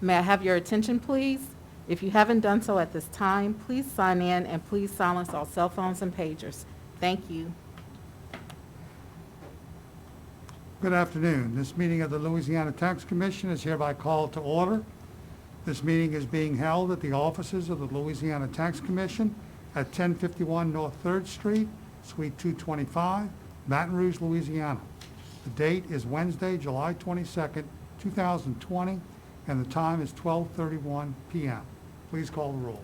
May I have your attention, please? If you haven't done so at this time, please sign in and please silence all cell phones and pagers. Thank you. Good afternoon. This meeting of the Louisiana Tax Commission is hereby called to order. This meeting is being held at the offices of the Louisiana Tax Commission at 1051 North 3rd Street, Suite 225, Baton Rouge, Louisiana. The date is Wednesday, July 22nd, 2020, and the time is 12:31 p.m. Please call the roll.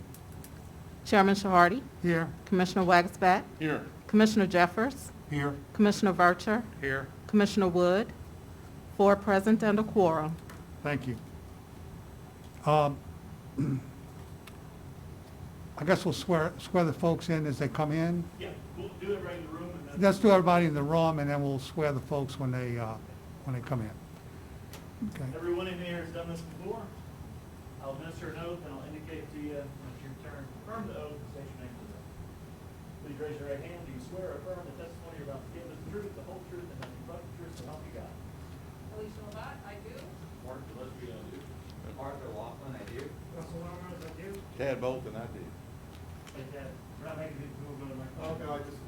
Chairman Shahardy? Here. Commissioner Wagsbat? Here. Commissioner Jeffers? Here. Commissioner Vercher? Here. Commissioner Wood? 4 present and a quorum. Thank you. I guess we'll swear the folks in as they come in. Yeah, we'll do it right in the room and then. Let's do everybody in the room, and then we'll swear the folks when they come in. Okay. Everyone in here has done this before. I'll administer an oath and I'll indicate to you when it's your turn. Confirm the oath and state your name to the record. Please raise your right hand. Do you swear or affirm the testimony you're about to give is the truth, the whole truth, and nothing but the truth, so help you God? Alicia Labat, I do. Mark Gillespie, I do. Arthur Laughlin, I do. Russell Longmire, I do. Tad Bolton, I do. Like that. We're not making it move on my. Okay, I just.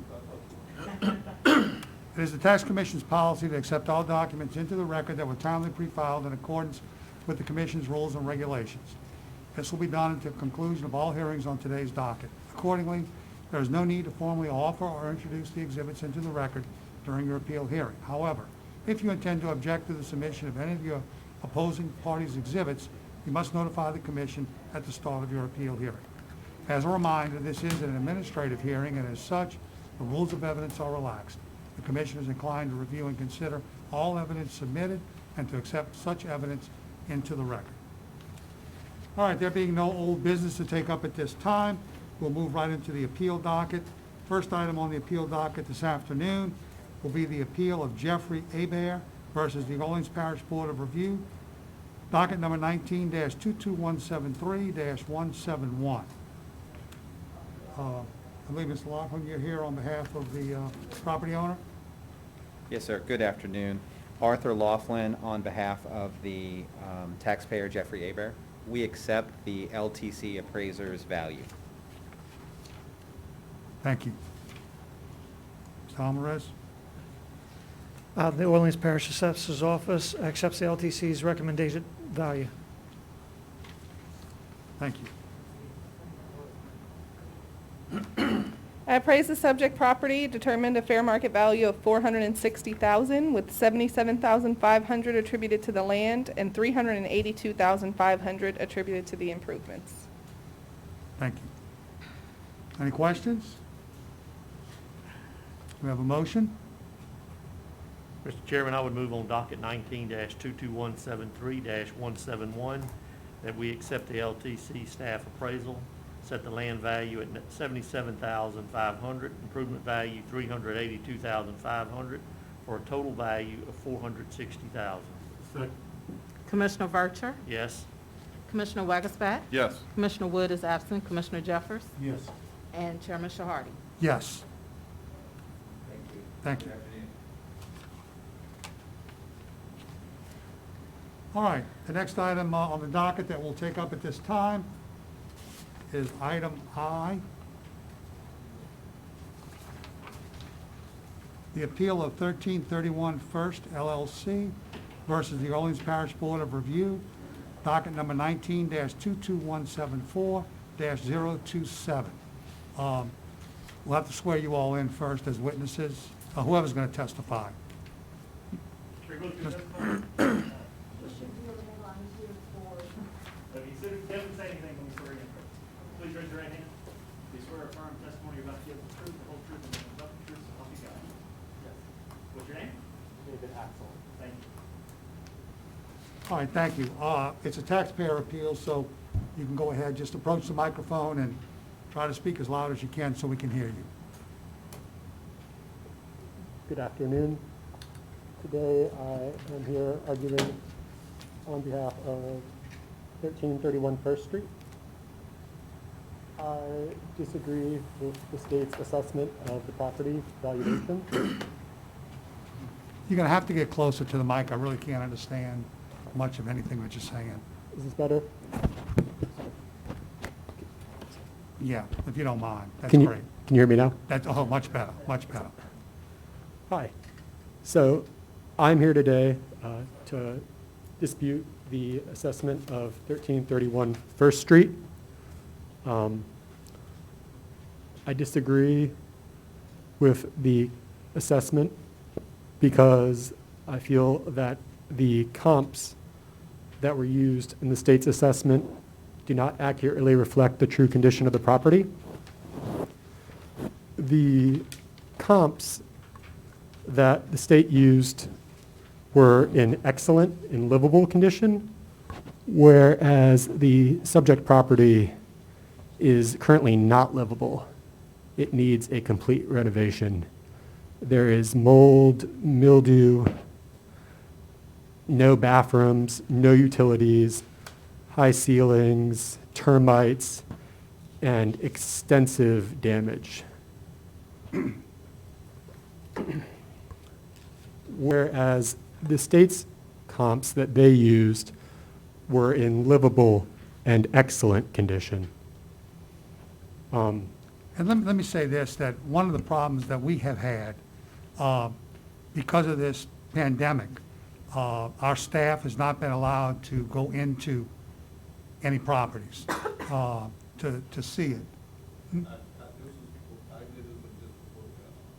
It is the Tax Commission's policy to accept all documents into the record that were timely pre-filed in accordance with the Commission's rules and regulations. This will be done at the conclusion of all hearings on today's docket. Accordingly, there is no need to formally offer or introduce the exhibits into the record during your appeal hearing. However, if you intend to object to the submission of any of your opposing parties' exhibits, you must notify the Commission at the start of your appeal hearing. As a reminder, this is an administrative hearing, and as such, the rules of evidence are relaxed. The Commission is inclined to review and consider all evidence submitted and to accept such evidence into the record. All right, there being no old business to take up at this time, we'll move right into the appeal docket. First item on the appeal docket this afternoon will be the appeal of Jeffrey Hebert versus the Orleans Parish Board of Review, docket number 19-22173-171. I believe, Mr. Laughlin, you're here on behalf of the property owner? Yes, sir. Good afternoon. Arthur Laughlin on behalf of the taxpayer Jeffrey Hebert. We accept the LTC appraiser's value. Thank you. Mr. Alvarez? The Orleans Parish Assessor's Office accepts the LTC's recommended value. Thank you. I appraised the subject property, determined a fair market value of $460,000 with $77,500 attributed to the land and $382,500 attributed to the improvements. Thank you. Any questions? We have a motion? Mr. Chairman, I would move on docket 19-22173-171 that we accept the LTC staff appraisal, set the land value at $77,500, improvement value $382,500, for a total value of $460,000. Commissioner Vercher? Yes. Commissioner Wagsbat? Yes. Commissioner Wood is absent. Commissioner Jeffers? Yes. And Chairman Shahardy. Yes. Thank you. Thank you. Good afternoon. All right, the next item on the docket that we'll take up at this time is item I. The appeal of 1331 First LLC versus the Orleans Parish Board of Review, docket number 19-22174-027. We'll have to swear you all in first as witnesses, whoever's going to testify. If he doesn't say anything, when we swear in first. Please raise your right hand. Do you swear or affirm testimony you're about to give the truth, the whole truth, and nothing but the truth, so help you God? Yes. What's your name? David Axel. Thank you. All right, thank you. It's a taxpayer appeal, so you can go ahead, just approach the microphone and try to speak as loud as you can so we can hear you. Good afternoon. Today I am here arguing on behalf of 1331 First Street. I disagree with the state's assessment of the property valuation. You're going to have to get closer to the mic. I really can't understand much of anything that you're saying. Is this better? Yeah, if you don't mind, that's Can great. you hear me now? That's, oh, much better, much better. Hi. So I'm here today to dispute the assessment of 1331 First Street. I disagree with the assessment because I feel that the comps that were used in the state's assessment do not accurately reflect the true condition of the property. The comps that the state used were in excellent and livable condition, whereas the subject property is currently not livable. It needs a complete renovation. There is mold, mildew, no bathrooms, no utilities, high ceilings, termites, and extensive damage. Whereas the state's comps that they used were in livable and excellent condition. And let me say this, that one of the problems that we have had, because of this pandemic, our staff has not been allowed to go into any properties to see it. I did this one just before.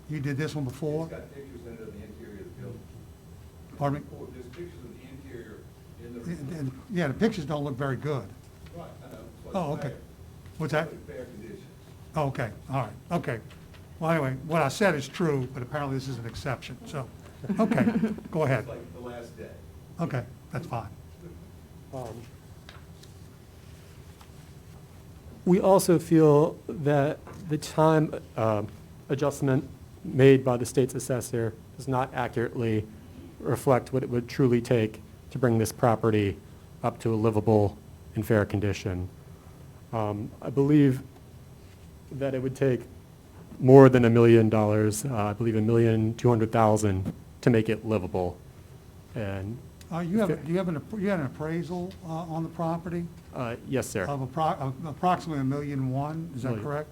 You did this one before? It's got pictures in it of the interior of the building. Pardon me? Oh, there's pictures of the interior in the. And, yeah, the pictures don't look very good. Right, I know. So it's Oh, okay. fair. What's that? It's fair conditions. Oh, okay, all right, okay. Well, anyway, what I said is true, but apparently this is an exception, so, okay, go ahead. It's like the last day. Okay, that's fine. We also feel that the time adjustment made by the state's assessor does not accurately reflect what it would truly take to bring this property up to a livable and fair condition. I believe that it would take more than $1 million, I believe $1,200,000 to make it livable. And Do you have an appraisal on the property yes, sir. of approximately $1.1 million, is that Million. correct?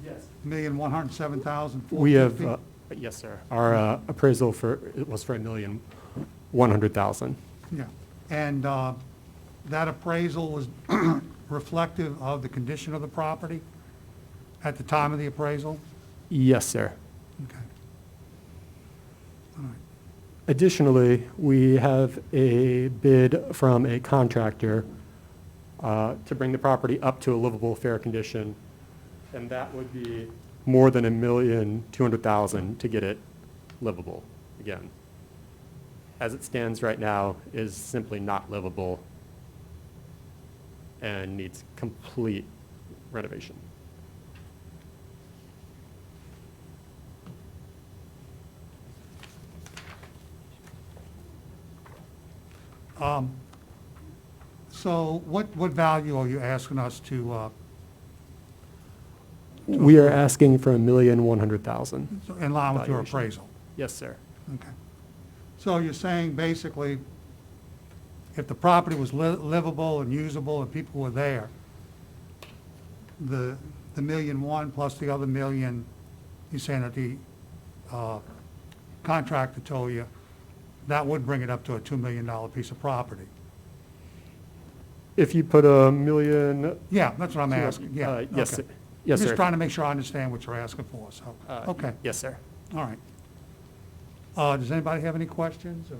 Yes. $1,107,450? We have, yes, sir. Our appraisal was for $1,100,000. Yeah, and that appraisal was reflective of the condition of the property at the time of the appraisal? Yes, sir. Okay. All right. Additionally, we have a bid from a contractor to bring the property up to a livable, fair condition, and that would be more than $1,200,000 to get it livable again. As it stands right now, is simply not livable and needs complete renovation. So what value are you asking us to, We are asking for $1,100,000. in line with your Valuation. appraisal? Yes, sir. Okay. So you're saying basically, if the property was livable and usable and people were there, the $1.1 million plus the other $1 million, you're saying that the contractor told you, that would bring it up to a $2 million piece of property? If you put $1 million. Yeah, that's what I'm asking, yeah. Yes, okay. sir. Yes, I'm sir. just trying to make sure I understand what you're asking for, so, okay, Yes, sir. all right. Does anybody have any questions? Or?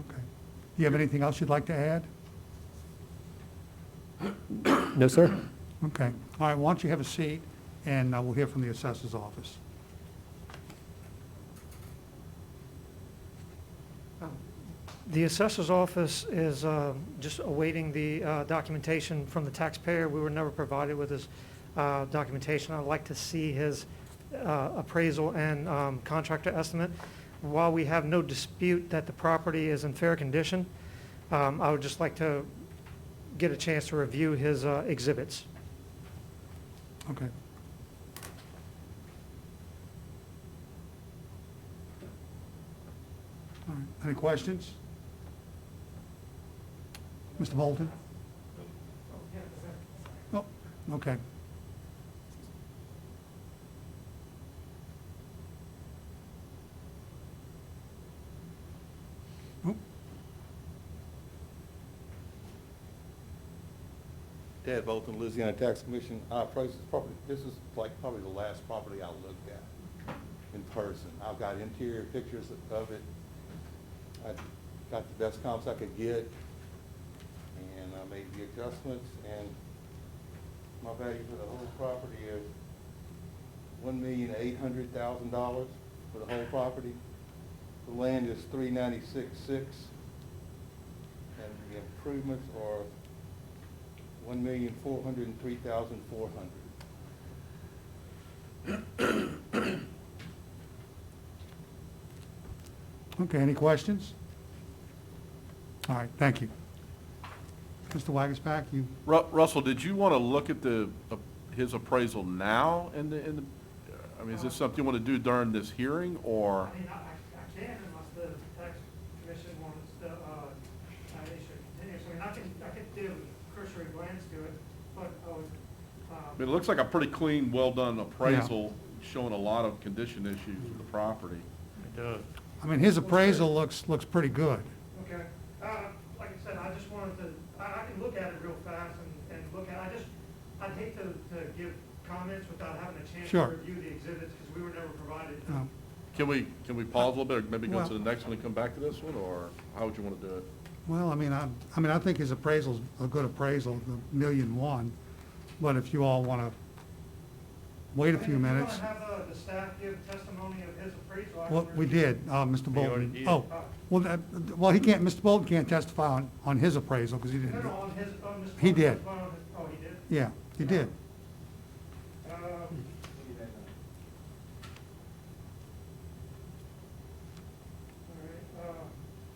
Okay. Do you have anything else you'd like to add? No, sir. Okay. All right, why don't you have a seat, and we'll hear from the assessor's office. The assessor's office is just awaiting the documentation from the taxpayer. We were never provided with his documentation. I'd like to see his appraisal and contractor estimate. While we have no dispute that the property is in fair condition, I would just like to get a chance to review his exhibits. Okay. All right. Any questions? Mr. Bolton? Oh, okay. Oh, Ted Bolton, Louisiana Tax Commission. I appraised this property. This is like probably the last property I looked at in person. I've got interior pictures of it. I got the best comps I could get, and I made the adjustments, and my value for the whole property is $1,800,000 for the whole property. The land is $396,600, and the improvements are $1,403,400. okay, any questions? All right, thank you. Mr. Wagasback, you, Russell, did you want to look at his appraisal now I mean, is this something you want to do during this hearing, or? I mean, I can unless the tax commission wants to, issue a continuation. I mean, I could do a cursory glance to it, but I would, I mean, it looks like a pretty clean, well-done appraisal, showing a lot of condition issues with the property. It does. I mean, his appraisal looks pretty good. okay. Like I said, I just wanted to, I can look at it real fast and look at, I'd hate to give comments without having a chance to Sure. review the exhibits, because we were never provided. No. Can we pause a little bit, or maybe go to Well- the next one and come back to this one, or how would you want to do it? Well, I think his appraisal's a good appraisal, the $1,000,001, but if you all want to wait a few minutes. If you want to have the staff give testimony of his appraisal. I Well, can we review did, Mr. We already Bolton. did. Oh, well, he can't, Mr. Bolton can't testify on his appraisal, because he it. didn't. No, on his, on Mr. He did. Oh, he did? Yeah, he did.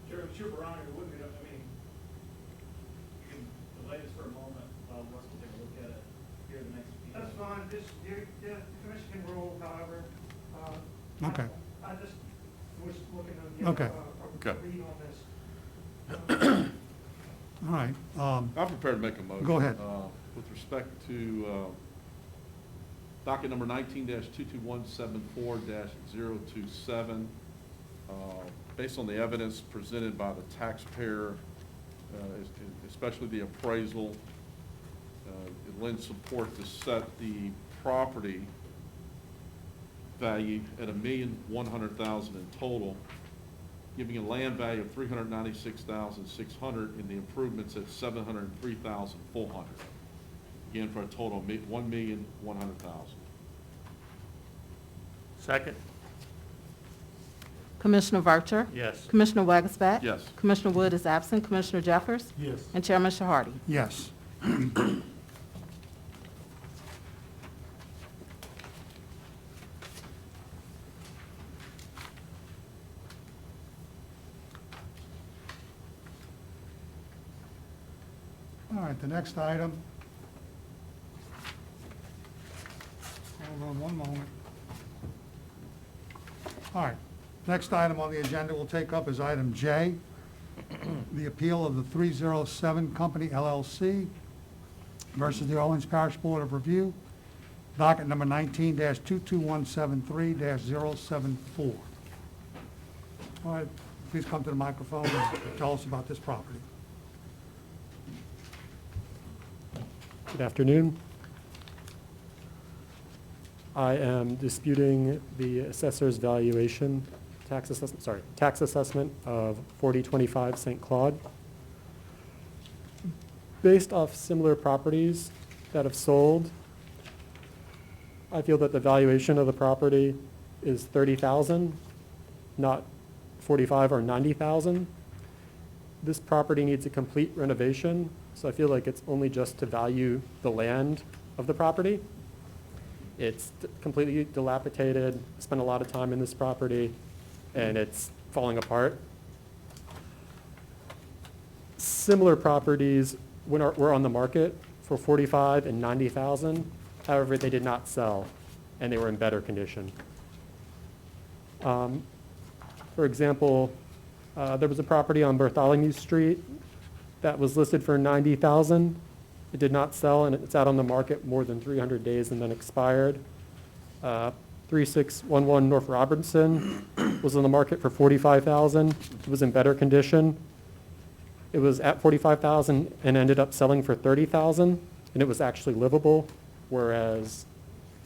Chairman, it's your prerogative, wouldn't it? I mean, you can delay this for a moment while Russ will take a look at it here the next meeting. That's fine, just, the commission can rule however. Okay. I just was looking to get Okay. a Okay. read on this. All right. I'm prepared to make a motion. Go ahead. With respect to docket number 19-22174-027, based on the evidence presented by the taxpayer, especially the appraisal, it lends support to set the property value at $1,100,000 in total, giving a land value of $396,600 and the improvements at $703,400. Again, for a total of $1,100,000. Second? Commissioner Vercher? Yes. Commissioner Wagasback? Yes. Commissioner Wood is absent. Commissioner Jeffers? Yes. And Chairman Shahardy? Yes. All right, the next item. Hold on one moment. All right, next item on the agenda we'll take up is item J, the appeal of the 307 Company LLC versus the Orleans Parish Board of Review, docket number 19-22173-074. All right, please come to the microphone and tell us about this property. Good afternoon. I am disputing the assessor's valuation, tax assessment of 4025 St. Claude. Based off similar properties that have sold, I feel that the valuation of the property is $30,000, not $45,000 or $90,000. This property needs a complete renovation, so I feel like it's only just to value the land of the property. It's completely dilapidated, spent a lot of time in this property, and it's falling apart. Similar properties were on the market for $45,000 and $90,000. However, they did not sell, and they were in better condition. For example, There was a property on Bartholomew Street that was listed for $90,000. It did not sell, and it's out on the market more than 300 days and then expired. 3611 North Robinson was on the market for $45,000. It was in better condition. It was at $45,000 and ended up selling for $30,000, and it was actually livable, whereas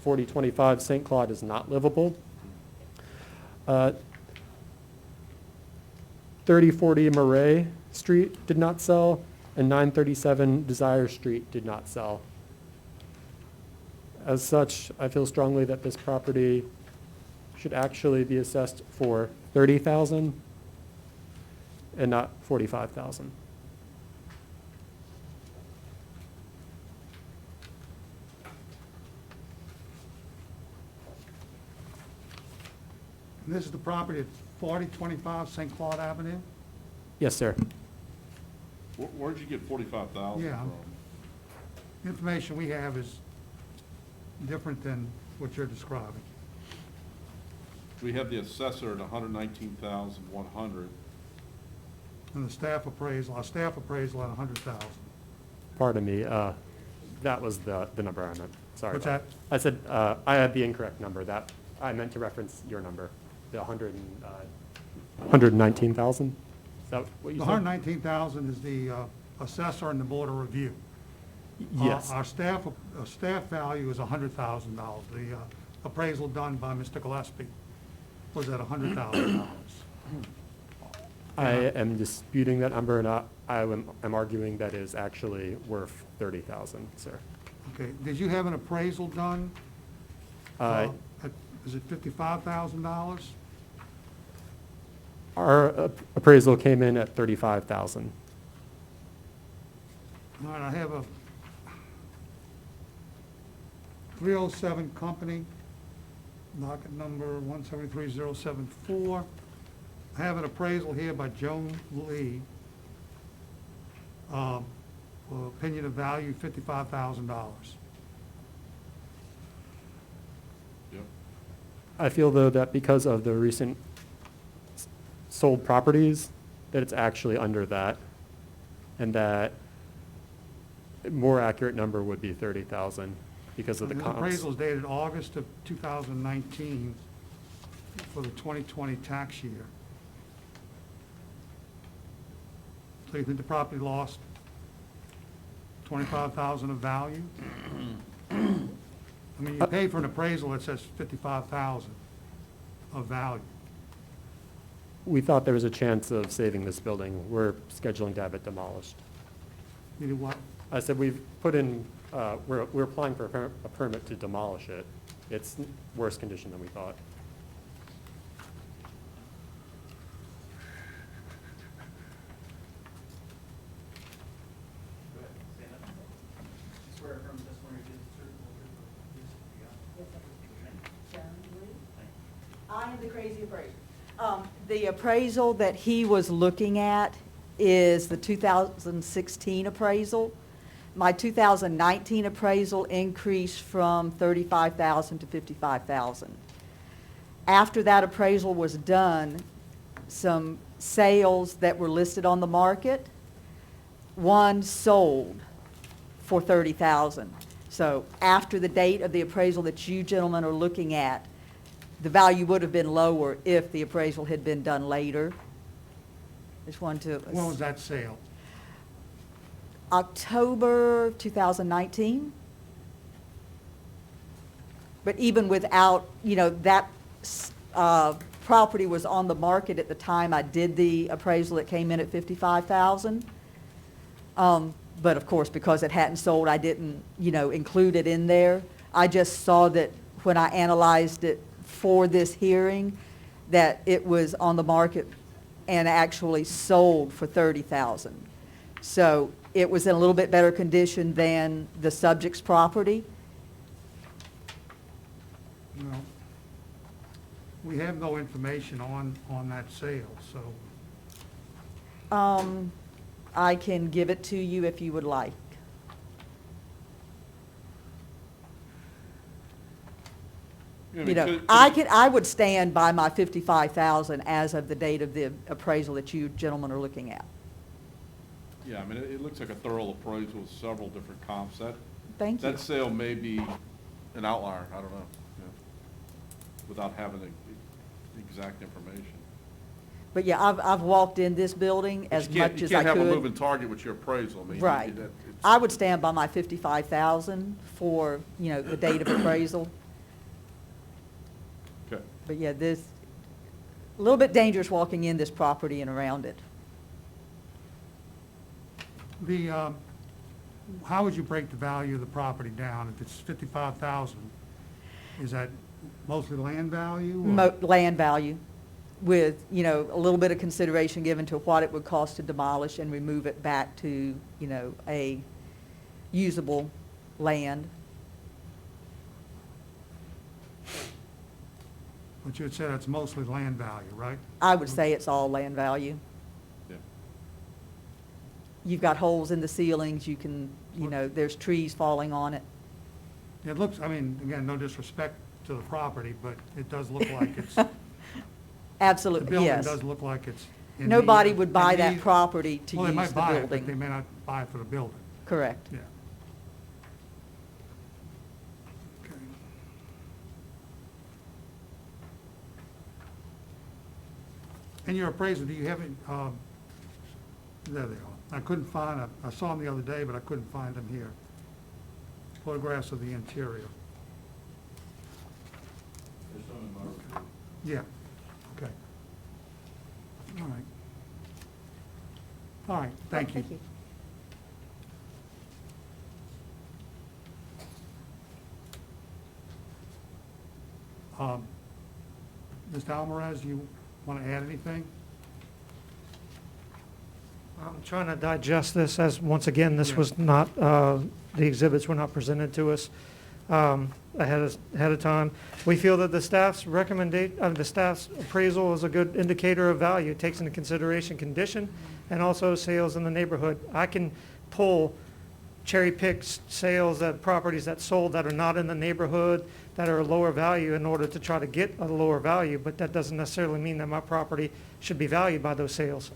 4025 St. Claude is not livable. 3040 Murray Street did not sell, and 937 Desire Street did not sell. As such, I feel strongly that this property should actually be assessed for $30,000 and not $45,000. And this is the property at 4025 St. Claude Avenue? Yes, sir. Where'd you get 45,000 Yeah. from? The information we have is different than what you're describing. We have the assessor at 119,100. And the staff appraisal, our staff appraisal at 100,000. Pardon me, that was the number I meant. Sorry. What's about that? I said, I had the incorrect number. That, I meant to reference your number, the 119,000. Is that what you The said? 119,000 is the assessor and the board of review. Yes. Our staff value is $100,000. The appraisal done by Mr. Gillespie was at $100,000. I am disputing that number, and I am arguing that is actually worth $30,000, sir. Okay, did you have an appraisal done? Is it $55,000? Our appraisal came in at $35,000. All right, I have a 307 company, docket number 173074. I have an appraisal here by Joan Lee, for opinion of value $55,000. Yep. I feel, though, that because of the recent sold properties, that it's actually under that, and that a more accurate number would be 30,000 because of the This comps. appraisal is dated August of 2019 for the 2020 tax year. So you think the property lost 25,000 of value? I mean, you pay for an appraisal that says 55,000 of value. We thought there was a chance of saving this building. We're scheduling to have it demolished. You know what? I said we've put in, we're applying for a permit to demolish it. It's worse condition than we thought. Go ahead, stand up. Swear affirm testimony you give the truth, the whole truth, and nothing but the truth, so help you God. Yes, I State your name. Sharon Lee. Thank you. I am the crazy appraiser. The appraisal that he was looking at is the 2016 appraisal. My 2019 appraisal increased from 35,000 to 55,000. After that appraisal was done, some sales that were listed on the market, one sold for 30,000. So after the date of the appraisal that you gentlemen are looking at, the value would have been lower if the appraisal had been done later. Just wanted to. When was that sale? October 2019. But even without, that property was on the market at the time I did the appraisal. It came in at 55,000. But of course, because it hadn't sold, I didn't, include it in there. I just saw that when I analyzed it for this hearing, that it was on the market and actually sold for 30,000. So it was in a little bit better condition than the subject's property. No. We have no information on that sale, so. I can give it to you if you would like. Yeah, You know, because- I would stand by my 55,000 as of the date of the appraisal that you gentlemen are looking at. Yeah, I mean, it looks like a thorough appraisal with several different comps. Thank you. That sale may be an outlier, I don't know, without having the exact information. But yeah, I've walked in this building as much as I You can't have a could. moving target with your appraisal, I mean. Right. I would stand by my 55,000 for, you know, the date of appraisal. Okay. But yeah, this, a little bit dangerous walking in this property and around it. How would you break the value of the property down? If it's 55,000, is that mostly land value? or- Land value with, you know, a little bit of consideration given to what it would cost to demolish and remove it back to, you know, a usable land. But you had said it's mostly land value, right? I would say it's all land value. Yeah. You've got holes in the ceilings, you can, you know, there's trees falling on it. It looks, I mean, again, no disrespect to the property, but it does look like it's, the Absolutely, building yes. does look like it's in Nobody need- would buy in that need- property to Well, they use might the buy it, but they building. may not buy it for the building, Correct. yeah. Okay. And your appraisal, do you have it, there they are. I couldn't find, I saw them the other day, but I couldn't find them here. Photographs of the interior. Yeah, okay. All right. All right, thank you. Mr. Alvarez, you want to add anything? I'm trying to digest this as, once again, this Yeah. was not, the exhibits were not presented to us ahead of time. We feel that the staff's the staff's appraisal is a good indicator of value. It takes into consideration condition and also sales in the neighborhood. I can pull, cherry pick sales at properties that sold that are not in the neighborhood, that are a lower value in order to try to get a lower value, but that doesn't necessarily mean that my property should be valued by those sales.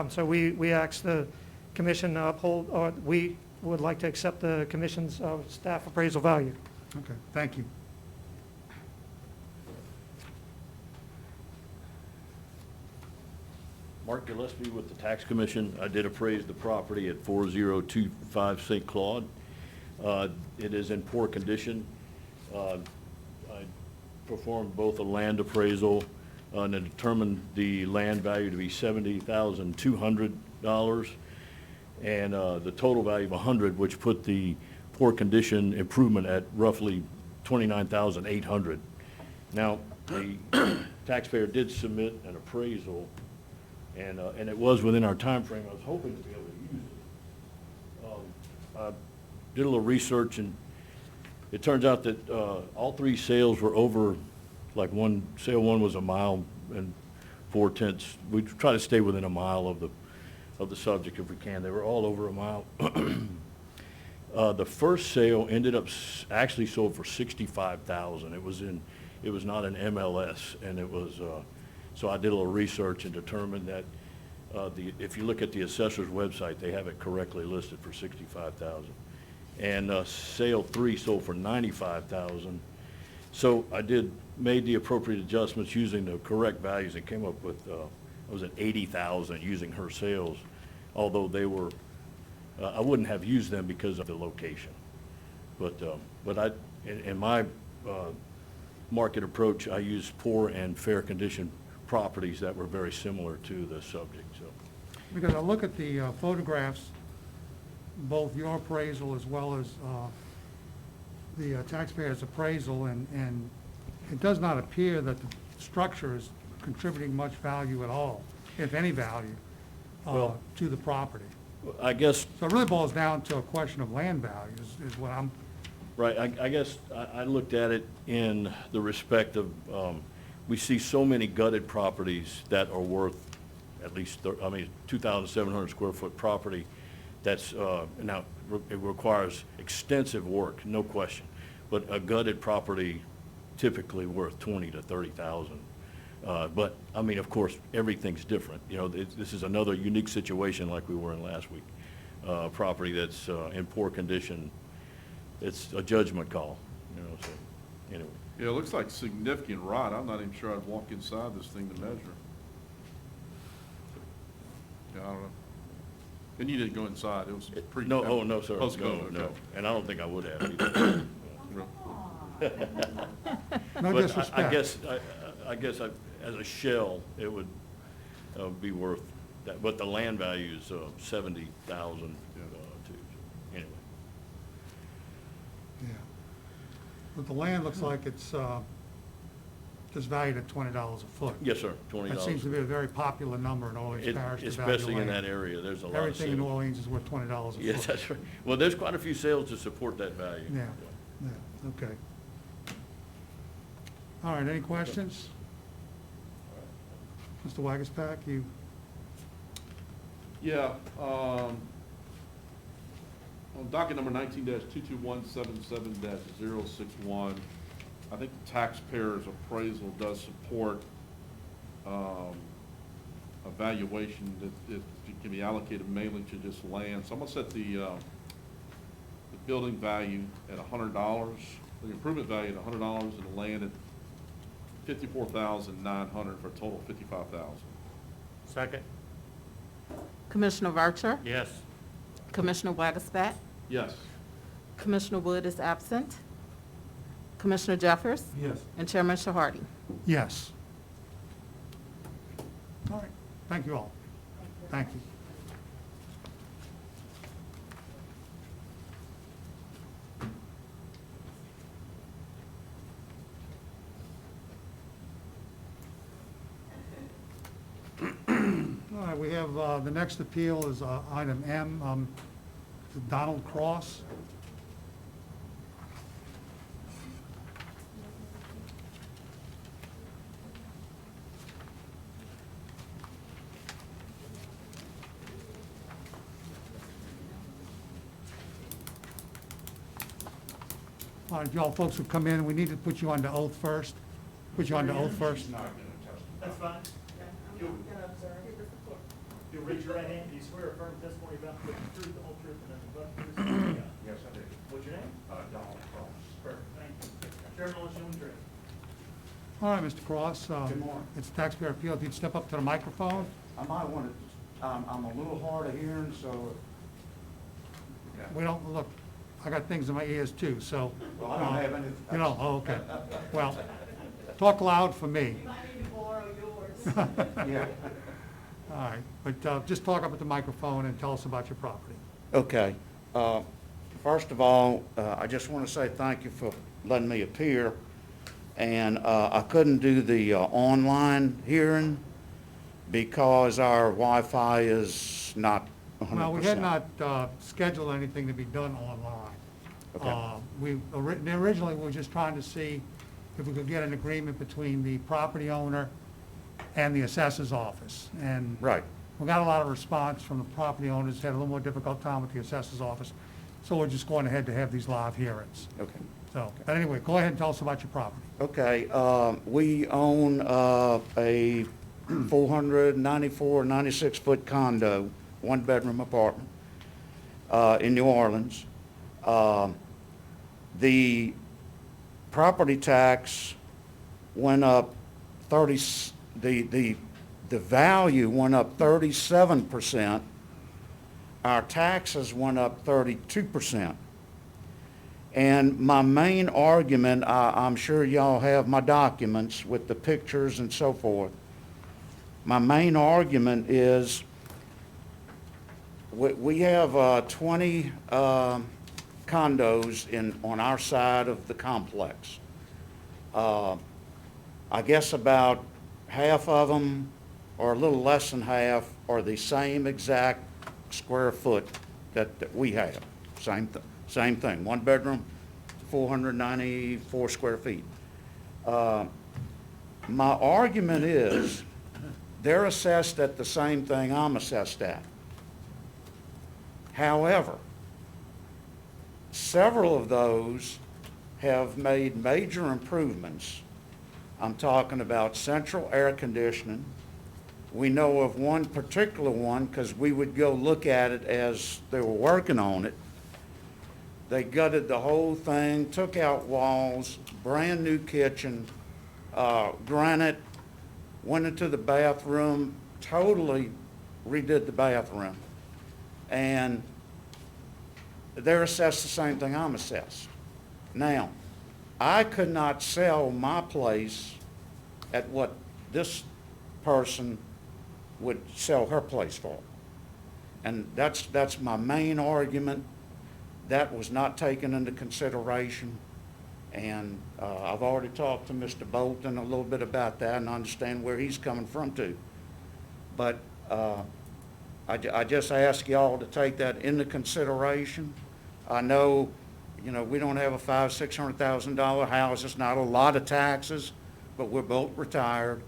So we ask the commission to uphold, or we would like to accept the commission's staff appraisal value. Okay, thank you. Mark Gillespie with the Tax Commission. I did appraise the property at 4025 St. Claude. It is in poor condition. I performed both a land appraisal and determined the land value to be $70,200 and the total value of 100, which put the poor condition improvement at roughly $29,800. Now, the taxpayer did submit an appraisal, and it was within our time frame. I was hoping to be able to use it. I did a little research, and it turns out that all three sales were over, like sale one was 1 mile and 4/10. We try to stay within 1 mile of the subject if we can. They were all over 1 mile. The first sale ended up actually sold for $65,000. It was not an MLS, and it was. So I did a little research and determined that if you look at the assessor's website, they have it correctly listed for $65,000. And sale 3 sold for $95,000. So I made the appropriate adjustments using the correct values and came up with, I was at $80,000 using her sales, although they were, I wouldn't have used them because of the location. But in my market approach, I used poor and fair condition properties that were very similar to the subject, so. Because I look at the photographs, both your appraisal as well as the taxpayer's appraisal, and it does not appear that the structure is contributing much value at all, if any value, Well- to the property. I guess, So it really boils down to a question of land value is what I'm, right, I guess I looked at it in the respect of, we see so many gutted properties that are worth at least, 2,700 square foot property that's, now, it requires extensive work, no question. But a gutted property typically worth 20 to 30,000. But, I mean, of course, everything's different. You know, this is another unique situation like we were in last week. Property that's in poor condition, it's a judgment call, you know, so, anyway. Yeah, it looks like significant rot. I'm not even sure I'd walk inside this thing to measure. Yeah, I don't know. And you didn't go inside, it was pre. No, oh, no, sir, Post-COVID, no, no, okay. and I don't think I would have either. No But disrespect. I guess as a shell, it would be worth that, but the land value is 70,000 too, anyway. Yeah. But the land looks like it's just valued at $20 a foot. Yes, sir, $20. That seems to be a very popular number in Orleans Parish to value Especially in land. that area, there's a lot of Everything in New sales. Orleans is worth $20 a foot. Yes, that's right. Well, there's quite a few sales to support that value. Yeah, yeah, okay. All right, any questions? Mr. Wagaspack, you, Yeah, on docket number 19-22177-061, I think the taxpayer's appraisal does support a valuation that it can be allocated mainly to just land. So I'm gonna set the building value at $100, the improvement value at $100, and the land at $54,900 for a total of $55,000. Second? Commissioner Vercher? Yes. Commissioner Wagaspack? Yes. Commissioner Wood is absent. Commissioner Jeffers? Yes. And Chairman Shahardy? yes. All right, thank you all. Thank you. All right, we have, the next appeal is item M, Donald Cross. All right, y'all folks who come in, we need to put you under oath first. Put you under oath first. That's fine. You'll raise your right hand. Do you swear or affirm testimony about the truth, the whole truth, and nothing but the truth? Yes, I do. What's your name? Donald Cross. Perfect, thank you. Chairman, let's show him the truth. All right, Mr. Cross. Good morning. It's taxpayer appeal. If you'd step up to the microphone. I might want to, I'm a little hard of hearing, so. We don't, look, I got things in my ears too, so. Well, I don't have any. You know, oh, okay. Well, talk loud for me. Yeah. All right, but just talk up at the microphone and tell us about your property. Okay. First of all, I just want to say thank you for letting me appear. And I couldn't do the online hearing because our Wi-Fi is not 100%. Well, we had not scheduled anything to be done online. Okay. Originally, we were just trying to see if we could get an agreement between the property owner and the assessor's office. And Right. we got a lot of response from the property owners, had a little more difficult time with the assessor's office. So we're just going ahead to have these live hearings. Okay. So, but anyway, go ahead and tell us about your property. Okay, we own a 494, 96-foot condo, one-bedroom apartment in New Orleans. The property tax went up the value went up 37%. Our taxes went up 32%. And my main argument, I'm sure y'all have my documents with the pictures and so forth. My main argument is we have 20 condos on our side of the complex. I guess about half of them, or a little less than half, are the same exact square foot that we have. Same thing, one bedroom, 494 square feet. My argument is they're assessed at the same thing I'm assessed at. However, several of those have made major improvements. I'm talking about central air conditioning. We know of one particular one because we would go look at it as they were working on it. They gutted the whole thing, took out walls, brand new kitchen, granite, went into the bathroom, totally redid the bathroom. And they're assessed the same thing I'm assessed. Now, I could not sell my place at what this person would sell her place for. And that's my main argument. That was not taken into consideration. And I've already talked to Mr. Bolton a little bit about that and understand where he's coming from too. But I just ask y'all to take that into consideration. I know, we don't have a $500,000-$600,000 house. It's not a lot of taxes, but we're both retired,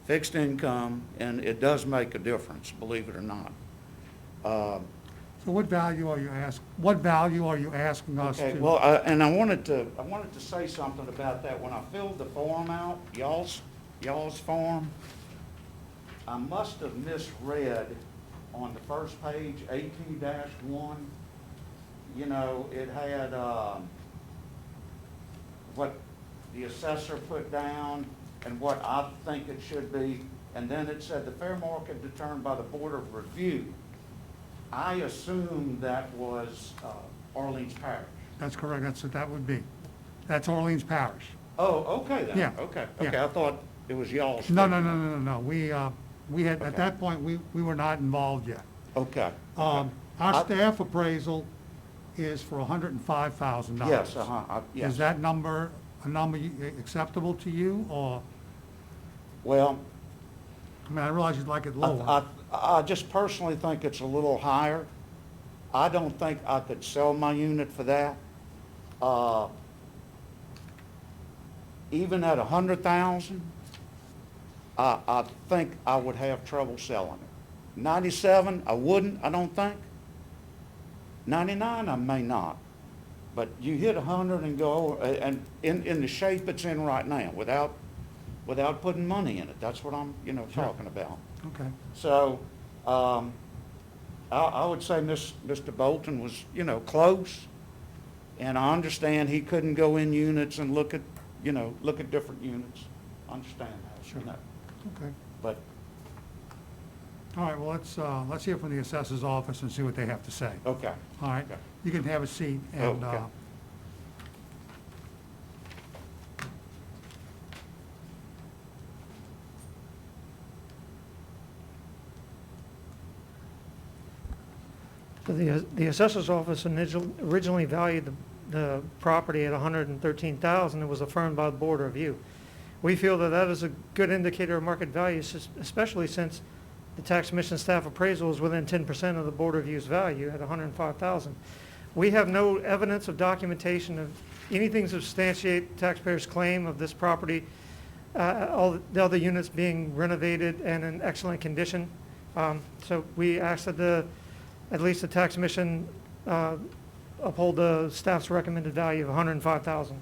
fixed income, and it does make a difference, believe it or not. So what value are you asking us to? Okay, well, and I wanted to say something about that. When I filled the form out, y'all's form, I must have misread on the first page, 18-1. It had what the assessor put down and what I think it should be, and then it said the fair market determined by the Board of Review. I assumed that was Orleans Parish. That's correct, that's what that would be. That's Orleans Parish. Oh, okay then. Yeah, Okay, yeah. I thought it was y'all's. No. We had, Okay. at that point, we were not involved yet. Okay. Our staff appraisal is for $105,000. Yes, yes. Is that number acceptable to you, or, Well, I realize you'd like it lower. I just personally think it's a little higher. I don't think I could sell my unit for that. Even at 100,000, I think I would have trouble selling it. 97, I wouldn't, I don't think. 99, I may not. But you hit 100 and go, and in the shape it's in right now, without putting money in it. That's what I'm, talking about. Okay. So, I would say Mr. Bolton was, close, and I understand he couldn't go in units and look at different units. I understand that, Sure. Okay. But, All right, well, let's hear from the assessor's office and see what they have to say. okay. All right? Okay. You can have a seat, and, Okay. So the assessor's office originally valued the property at $113,000. It was affirmed by the Board of Review. We feel that that is a good indicator of market value, especially since the tax commission staff appraisal is within 10% of the Board of Review's value at $105,000. We have no evidence of documentation of anything to substantiate taxpayers' claim of this property, all the other units being renovated and in excellent condition. So we ask that at least the tax commission uphold the staff's recommended value of $105,000.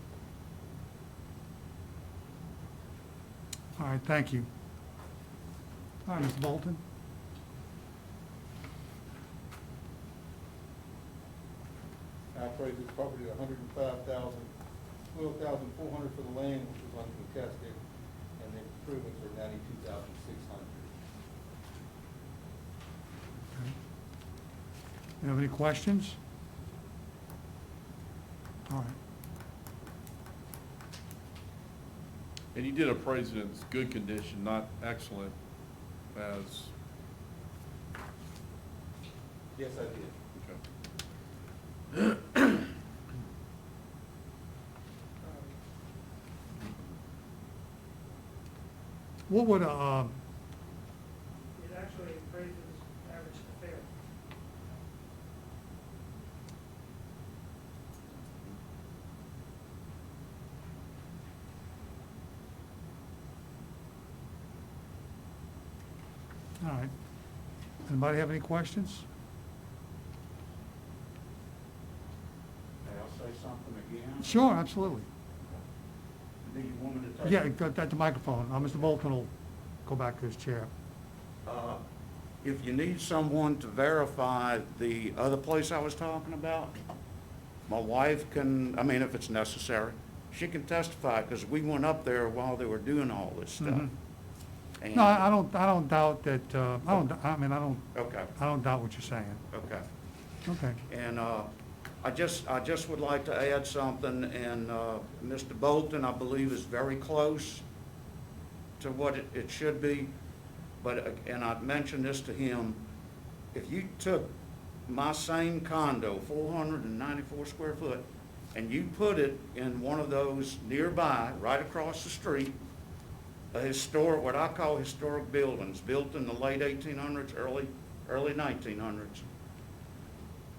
all right, thank you. All right, Mr. Bolton? I appraised this property at $105,000, $12,400 for the land, which was under the cascade, and the improvements are $92,600. You have any questions? All right. And you did appraise it in good condition, not excellent, as, Yes, I did. okay. What would, It actually appraises average to fair. all right. Anybody have any questions? May I say something again? Sure, absolutely. do you want me to take? Yeah, go at the microphone. Mr. Bolton will go back to his chair. If you need someone to verify the other place I was talking about, my wife can, I mean, if it's necessary, she can testify, because we went up there while they were doing all this stuff. Mhm. And- No, I don't doubt that, I don't Okay, doubt what you're saying. okay. Okay. And I just would like to add something, and Mr. Bolton, I believe, is very close to what it should be, but, and I mentioned this to him, if you took my same condo, 494 square foot, and you put it in one of those nearby, right across the street, a historic, what I call historic buildings, built in the late 1800s, early 1900s,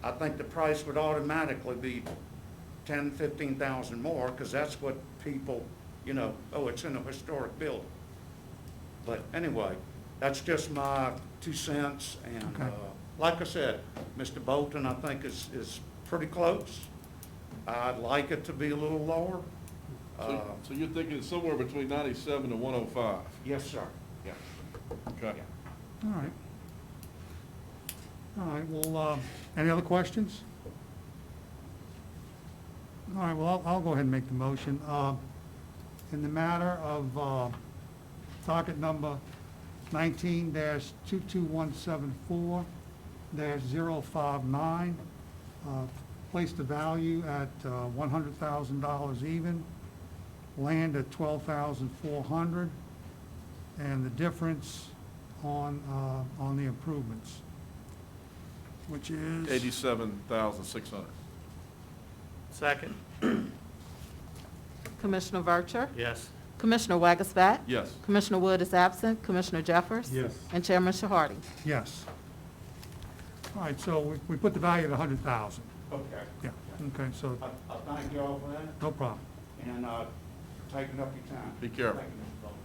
I think the price would automatically be 10, 15,000 more, because that's what people, you know, oh, it's in a historic building. But anyway, that's just my 2 cents, and Okay. like I said, Mr. Bolton, I think is pretty close. I'd like it to be a little lower. So you're thinking it's somewhere between 97 and 105? Yes, sir, yeah. Okay. All right. All right, well, any other questions? All right, well, I'll go ahead and make the motion. In the matter of docket number 19-22174-059, place the value at $100,000 even, land at $12,400, and the difference on the improvements, which is 87,600. Second. Commissioner Vercher? Yes. Commissioner Wagasback? Yes. Commissioner Wood is absent. Commissioner Jeffers? Yes. And Chairman Shahardy? yes. All right, so we put the value at 100,000. Okay. Yeah, okay, so, I thank you all for that, no problem. and taking up your time. Be careful. Thank you, Mr. Bolton.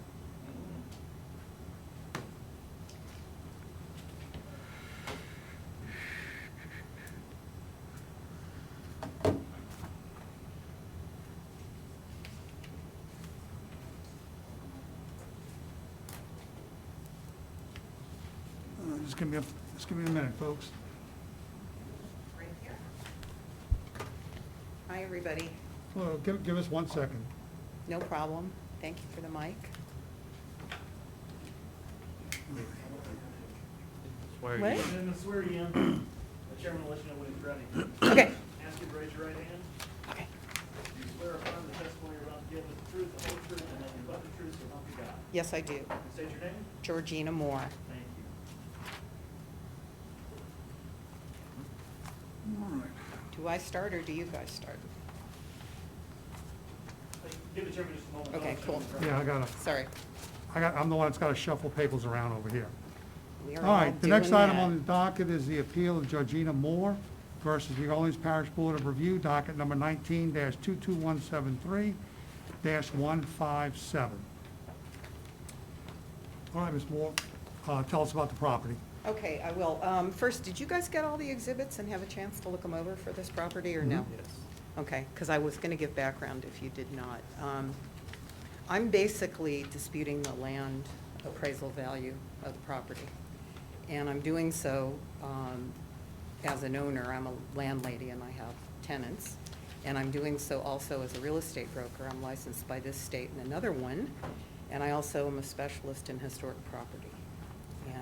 Just give me a minute, folks. Right here. Hi, everybody. Well, give us 1 second. No problem. Thank you for the mic. Swear you What? in. And then to swear you in, the chairman will let you know when he's ready. Okay. Ask you to raise your right hand. Okay. Do you swear or affirm the testimony you're about to give is the truth, the whole truth, and nothing but the truth, so help you God? Yes, I do. And state your name. Georgina Moore. Thank you. All right. Do I start or do you guys start? Give the chairman just a moment. Okay, cool. Yeah, Sorry. I'm the one that's got to shuffle papers around over here. We are All right, the doing next item that. on the docket is the appeal of Georgina Moore versus the Orleans Parish Board of Review, docket number 19-22173-157. All right, Ms. Moore, tell us about the property. Okay, I will. First, did you guys get all the exhibits and have a chance to look them over for this property or no? Yes. Okay, because I was going to give background if you did not. I'm basically disputing the land appraisal value of the property. And I'm doing so as an owner. I'm a landlady and I have tenants. And I'm doing so also as a real estate broker. I'm licensed by this state and another one. And I also am a specialist in historic property.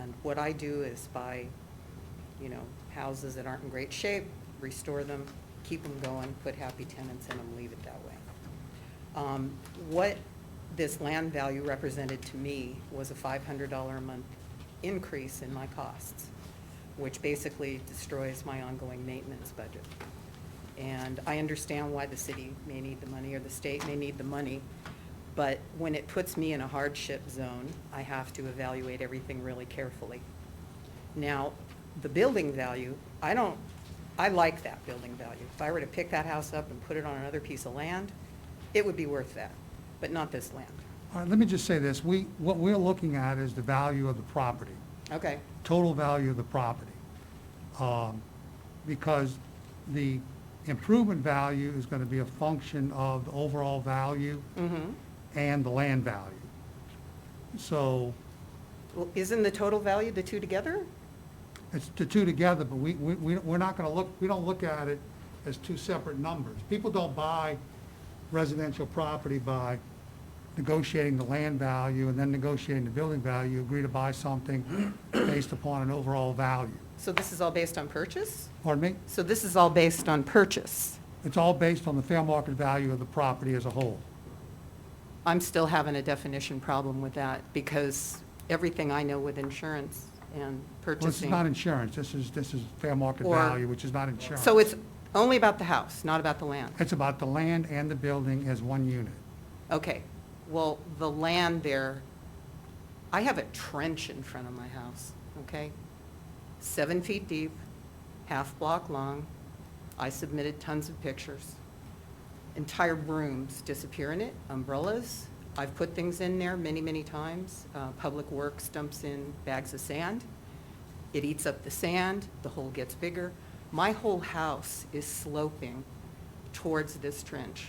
And what I do is buy, you know, houses that aren't in great shape, restore them, keep them going, put happy tenants in them, leave it that way. What this land value represented to me was a $500 a month increase in my costs, which basically destroys my ongoing maintenance budget. And I understand why the city may need the money or the state may need the money, but when it puts me in a hardship zone, I have to evaluate everything really carefully. Now, the building value, I like that building value. If I were to pick that house up and put it on another piece of land, it would be worth that, but not this land. All right, let me just say this. What we're looking at is the value of the property, Okay, total value of the property. Because the improvement value is going to be a function of the overall value. mm-hmm, and the land value. So Well, isn't the total value the two together? it's the two together, but we're not gonna look, we don't look at it as two separate numbers. People don't buy residential property by negotiating the land value and then negotiating the building value, agree to buy something based upon an overall value. So this is all based on purchase? Pardon me? So this is all based on purchase? It's all based on the fair market value of the property as a whole. I'm still having a definition problem with that, because everything I know with insurance and Well, purchasing. this is not insurance, this is fair market Or- value, which is not insurance. So it's only about the house, not about the land? It's about the land and the building as one unit. Okay, well, the land there, I have a trench in front of my house, okay? 7 feet deep, half block long. I submitted tons of pictures. Entire rooms disappear in it, umbrellas. I've put things in there many, many times. Public Works dumps in bags of sand. It eats up the sand, the hole gets bigger. My whole house is sloping towards this trench,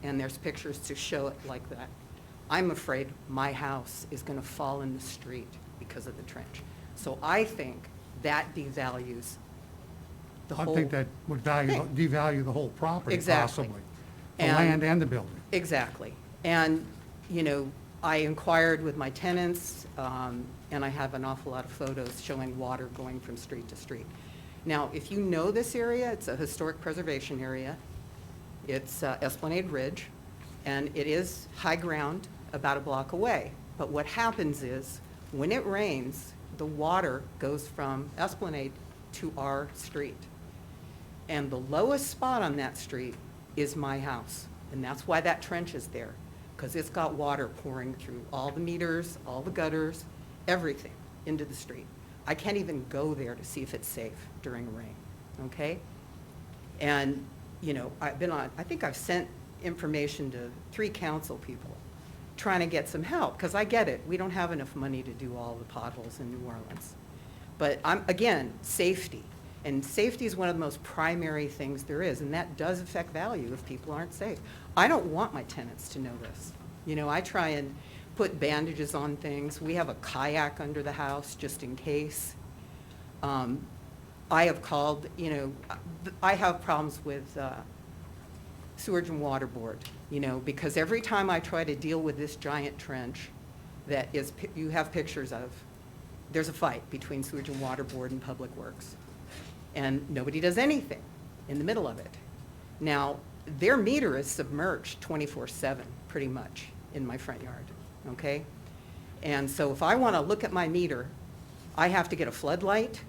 and there's pictures to show it like that. I'm afraid my house is going to fall in the street because of the trench. So I think that devalues the I whole. think that would thing. devalue the whole property Exactly. possibly. The And- land and the building. Exactly. And, you know, I inquired with my tenants, and I have an awful lot of photos showing water going from street to street. Now, if you know this area, it's a historic preservation area. It's Esplanade Ridge, and it is high ground about a block away. But what happens is, when it rains, the water goes from Esplanade to our street. And the lowest spot on that street is my house. And that's why that trench is there, because it's got water pouring through all the meters, all the gutters, everything into the street. I can't even go there to see if it's safe during rain, okay? And, you know, I think I've sent information to 3 council people trying to get some help, because I get it, we don't have enough money to do all the potholes in New Orleans. But again, safety. And safety is one of the most primary things there is, and that does affect value if people aren't safe. I don't want my tenants to know this. You know, I try and put bandages on things. We have a kayak under the house just in case. I have called, you know, I have problems with Sewage and Water Board, you know, because every time I try to deal with this giant trench that is, you have pictures of, there's a fight between Sewage and Water Board and Public Works. And nobody does anything in the middle of it. Now, their meter is submerged 24/7, pretty much, in my front yard, okay? And so if I want to look at my meter, I have to get a floodlight,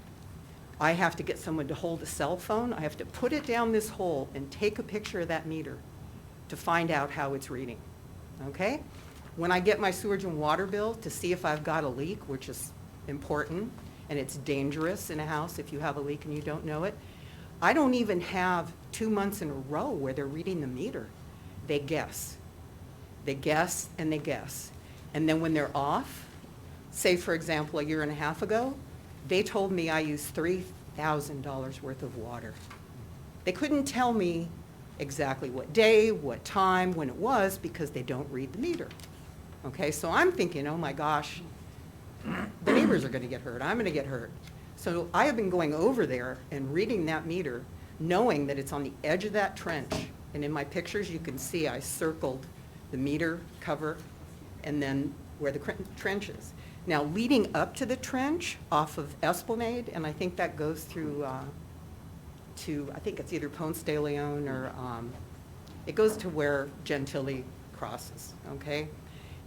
I have to get someone to hold a cell phone, I have to put it down this hole and take a picture of that meter to find out how it's reading, okay? When I get my sewage and water bill to see if I've got a leak, which is important, and it's dangerous in a house if you have a leak and you don't know it, I don't even have 2 months in a row where they're reading the meter. They guess. They guess and they guess. And then when they're off, say for example, a year and a half ago, they told me I used $3,000 worth of water. They couldn't tell me exactly what day, what time, when it was, because they don't read the meter. Okay, so I'm thinking, oh my gosh, the neighbors are going to get hurt, I'm going to get hurt. So I have been going over there and reading that meter, knowing that it's on the edge of that trench. And in my pictures, you can see I circled the meter cover and then where the trench is. Now, leading up to the trench off of Esplanade, and I think that goes through I think it's either Ponce de Leon or it goes to where Gentilly crosses, okay?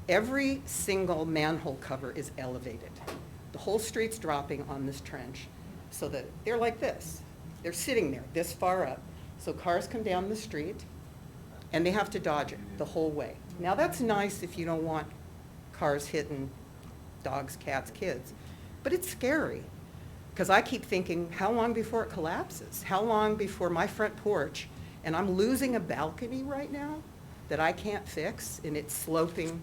Every single manhole cover is elevated. The whole street's dropping on this trench so that they're like this. They're sitting there this far up. So cars come down the street and they have to dodge it the whole way. Now that's nice if you don't want cars hitting dogs, cats, kids, but it's scary because I keep thinking, how long before it collapses? How long before my front porch, and I'm losing a balcony right now that I can't fix and it's sloping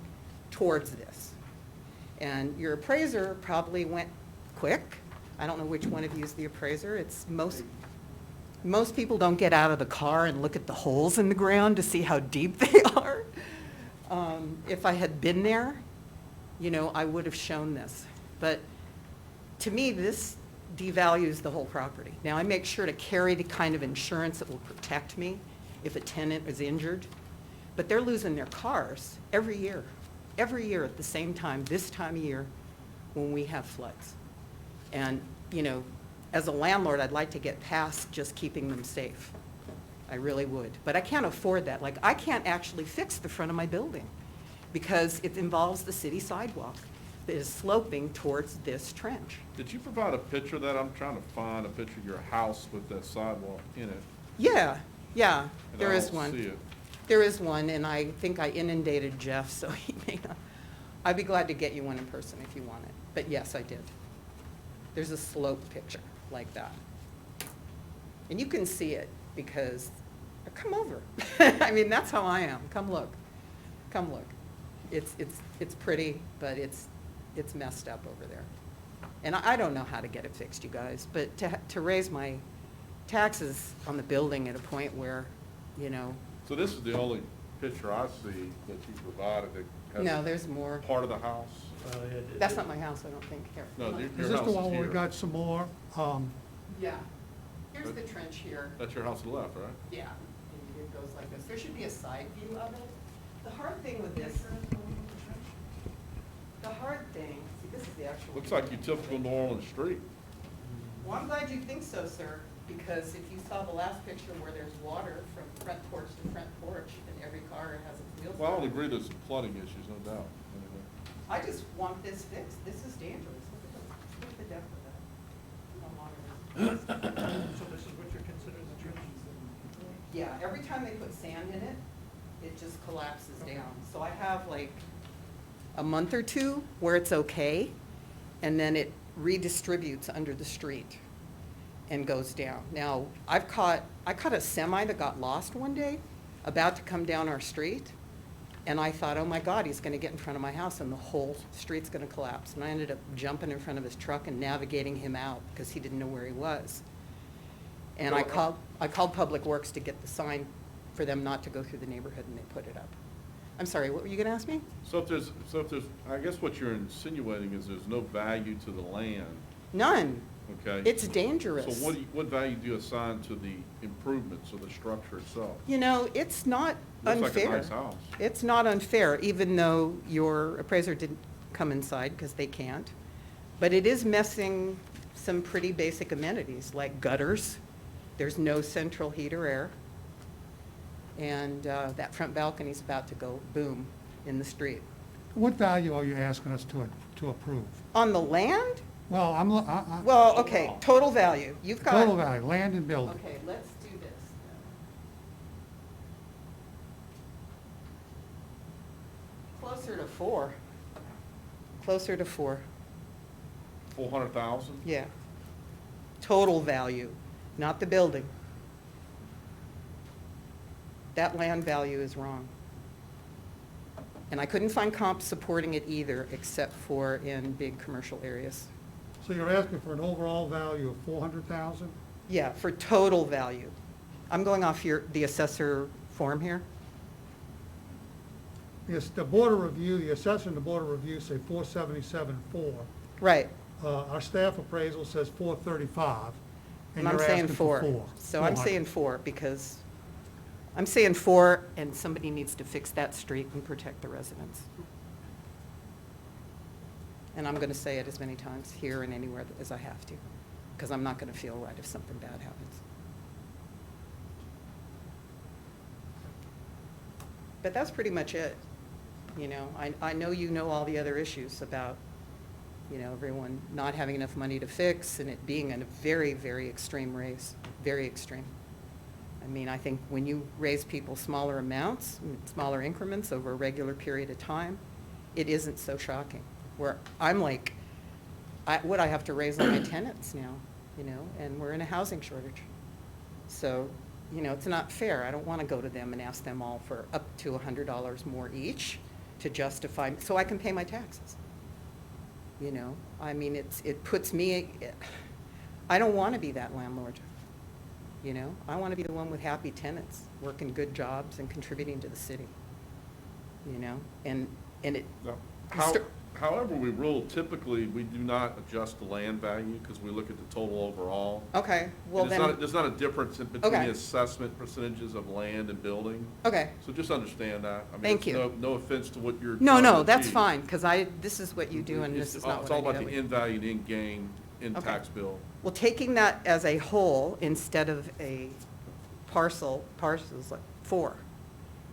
towards this. And your appraiser probably went quick. I don't know which one of you is the appraiser. It's most people don't get out of the car and look at the holes in the ground to see how deep they are. If I had been there, you know, I would have shown this. But to me, this devalues the whole property. Now, I make sure to carry the kind of insurance that will protect me if a tenant is injured, but they're losing their cars every year at the same time, this time of year, when we have floods. And, you know, as a landlord, I'd like to get past just keeping them safe. I really would. But I can't afford that. Like, I can't actually fix the front of my building because it involves the city sidewalk that is sloping towards this trench. Did you provide a picture of that? I'm trying to find a picture of your house with that sidewalk in it. Yeah, and there I is don't one. see it. There is one, and I think I inundated Jeff, so he may not. I'd be glad to get you one in person if you want it. But yes, I did. There's a slope picture like that. And you can see it because, come over. I mean, that's how I am. Come look. Come look. It's pretty, but it's messed up over there. And I don't know how to get it fixed, you guys, but to raise my taxes on the building at a point where, you know, So this is the only picture I see that you provided that has. no, there's more. Part of the house? That's not my house, I don't think. Here. No, come on. your Is this house the is one where we here. got some more? Yeah. Here's the trench here. That's your house to the left, right? Yeah, and it goes like this. There should be a side view of it. The hard thing with this, see, this is the actual. Looks like your typical New Orleans street. Well, I'm glad you think so, sir, because if you saw the last picture where there's water from front porch to front porch, and every car has its wheels. Well, I on would it. agree there's some flooding issues, no doubt. Anyway. I just want this fixed. This is dangerous. Look at the depth of that. How long it is. So this is what you're considering the trench? Yeah, every time they put sand in it, it just collapses down. So I have like a month or two where it's okay, and then it redistributes under the street and goes down. Now, I caught a semi that got lost one day, about to come down our street, and I thought, oh my God, he's gonna get in front of my house and the whole street's gonna collapse. And I ended up jumping in front of his truck and navigating him out because he didn't know where he was. And I called Public Works to get the sign for them not to go through the neighborhood, and they put it up. I'm sorry, what were you gonna ask me? So if there's, I guess what you're insinuating is there's no value to the land, None. okay? It's dangerous. So what value do you assign to the improvements of the structure itself? You know, it's not Looks unfair. like a nice house. It's not unfair, even though your appraiser didn't come inside, because they can't. But it is messing some pretty basic amenities, like gutters. There's no central heat or air. And that front balcony's about to go boom in the street. What value are you asking us to approve? On the land? Well, Well, okay, total value. You've got. total value, land and building. Okay, let's do this. Closer to 4. Closer to 4, 400,000? yeah. Total value, not the building. That land value is wrong. And I couldn't find comps supporting it either, except for in big commercial areas. So you're asking for an overall value of 400,000? Yeah, for total value. I'm going off the assessor form here. Yes, the board of review, the assessor and the board of review say 477.4. Right, Our staff appraisal says 435, and and I'm you're saying asking for 4. 4. So I'm 400. saying 4 because, I'm saying 4, and somebody needs to fix that street and protect the residents. And I'm gonna say it as many times here and anywhere as I have to, because I'm not gonna feel right if something bad happens. But that's pretty much it. You know, I know you know all the other issues about, you know, everyone not having enough money to fix and it being in a very, very extreme raise, very extreme. I mean, I think when you raise people smaller amounts, smaller increments over a regular period of time, it isn't so shocking. Where I'm like, what I have to raise on my tenants now, you know, and we're in a housing shortage. So, you know, it's not fair. I don't want to go to them and ask them all for up to $100 more each to justify, so I can pay my taxes. You know, I mean, it puts me, I don't want to be that landlord. You know, I want to be the one with happy tenants, working good jobs and contributing to the city. you know, and it. Now, you start- However we rule, typically, we do not adjust the land value because we look at the total overall. Okay, well And then. there's not a difference between Okay. the assessment percentages of land and building. Okay. So just understand that. I mean, Thank it's you. No offense to what you're. No, trying to no, that's achieve. fine, because this is what you do and this is not It's what I all do. about the end value and end gain in Okay. tax bill. Well, taking that as a whole instead of a parcels like 4.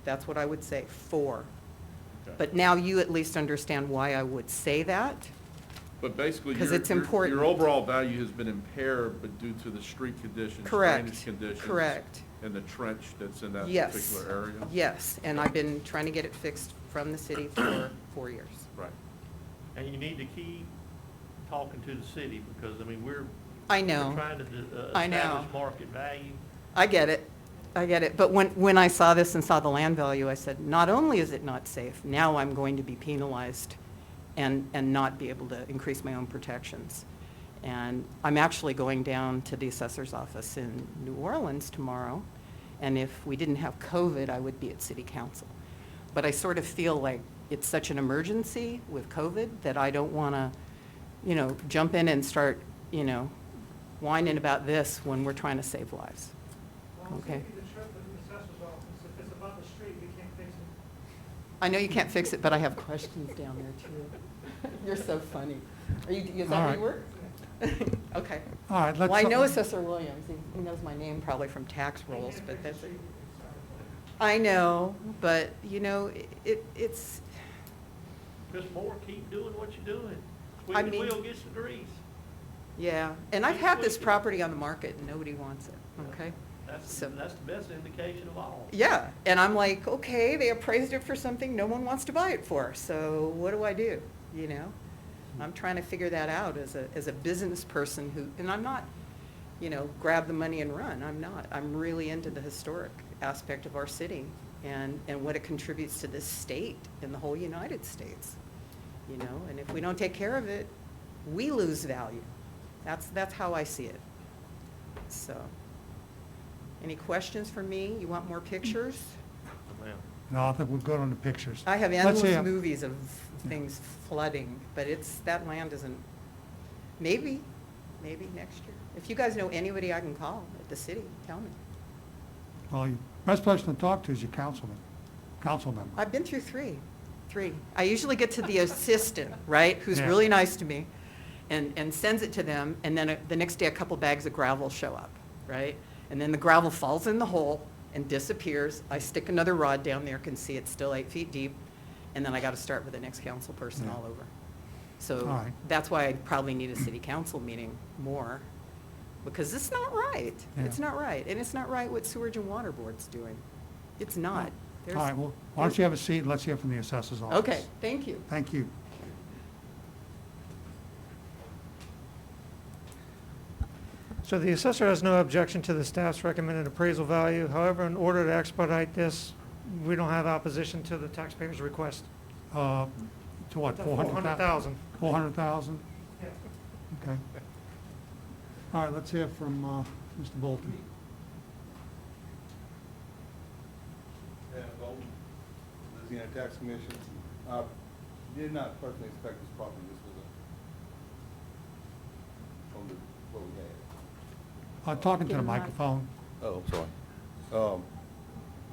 That's what I would say, 4. Okay. But now you at least understand why I would say that. But basically, 'Cause it's your important. overall value has been impaired, but due to the street conditions, Correct. drainage conditions. Correct. And the trench that's in that Yes. particular area. Yes, and I've been trying to get it fixed from the city for 4 years. Right. And you need to keep talking to the city, because, I mean, we're know. we're trying to I know. establish market value. I get it. But when I saw this and saw the land value, I said, not only is it not safe, now I'm going to be penalized and not be able to increase my own protections. And I'm actually going down to the assessor's office in New Orleans tomorrow, and if we didn't have COVID, I would be at city council. But I sort of feel like it's such an emergency with COVID that I don't want to, jump in and start, whining about this when we're trying to save lives. Okay. The assessor's office, if it's about the street, we can't fix it. I know you can't fix it, but I have questions down there too. You're so funny. Is that All where right. you work? Okay. All right, let's. Well, I know Assessor Williams. He knows my name probably from tax rolls, but that's it. I know, but it's, Just more, keep doing what you're doing. I Squeak the mean- wheel gets the grease. yeah. And I've had this property on the market and nobody wants it, okay? That's So- the best indication of all. Yeah, and I'm like, okay, they appraised it for something no one wants to buy it for, so what do I do, I'm trying to figure that out as a business person who, and I'm not, grab the money and run, I'm not. I'm really into the historic aspect of our city and what it contributes to this state and the whole United States, and if we don't take care of it, we lose value. That's how I see it. So, any questions for me? You want more pictures? Well, No, I think we're good on the pictures. I have Let's see, endless movies of things flooding, but that land isn't, maybe next year. If you guys know anybody I can call at the city, tell me. Well, the best person to talk to is your council member. I've been through three. I usually get to the assistant, right, who's Yeah. really nice to me, and sends it to them, and then the next day a couple bags of gravel show up, right? And then the gravel falls in the hole and disappears. I stick another rod down there, can see it's still 8 feet deep, and then I got to start with the next council person Yeah. all over. So All right. that's why I probably need a city council meeting more, because it's not right. Yeah. It's not right, and it's not right what Sewerage and Water Board's doing. It's not. All There's- right, well, why don't you have a seat and let's hear from the assessor's office. Okay, thank you. Thank you. So the assessor has no objection to the staff's recommended appraisal value. However, in order to expedite this, we don't have opposition to the taxpayer's request. To what, 400,000? 400,000. 400,000? Yeah. Okay. All right, let's hear from Mr. Bolton. Yeah, Bolton, Louisiana Tax Commission. Did not personally inspect this property. This was from what we had. Talking to Give the him mic. microphone. Oh, I'm sorry.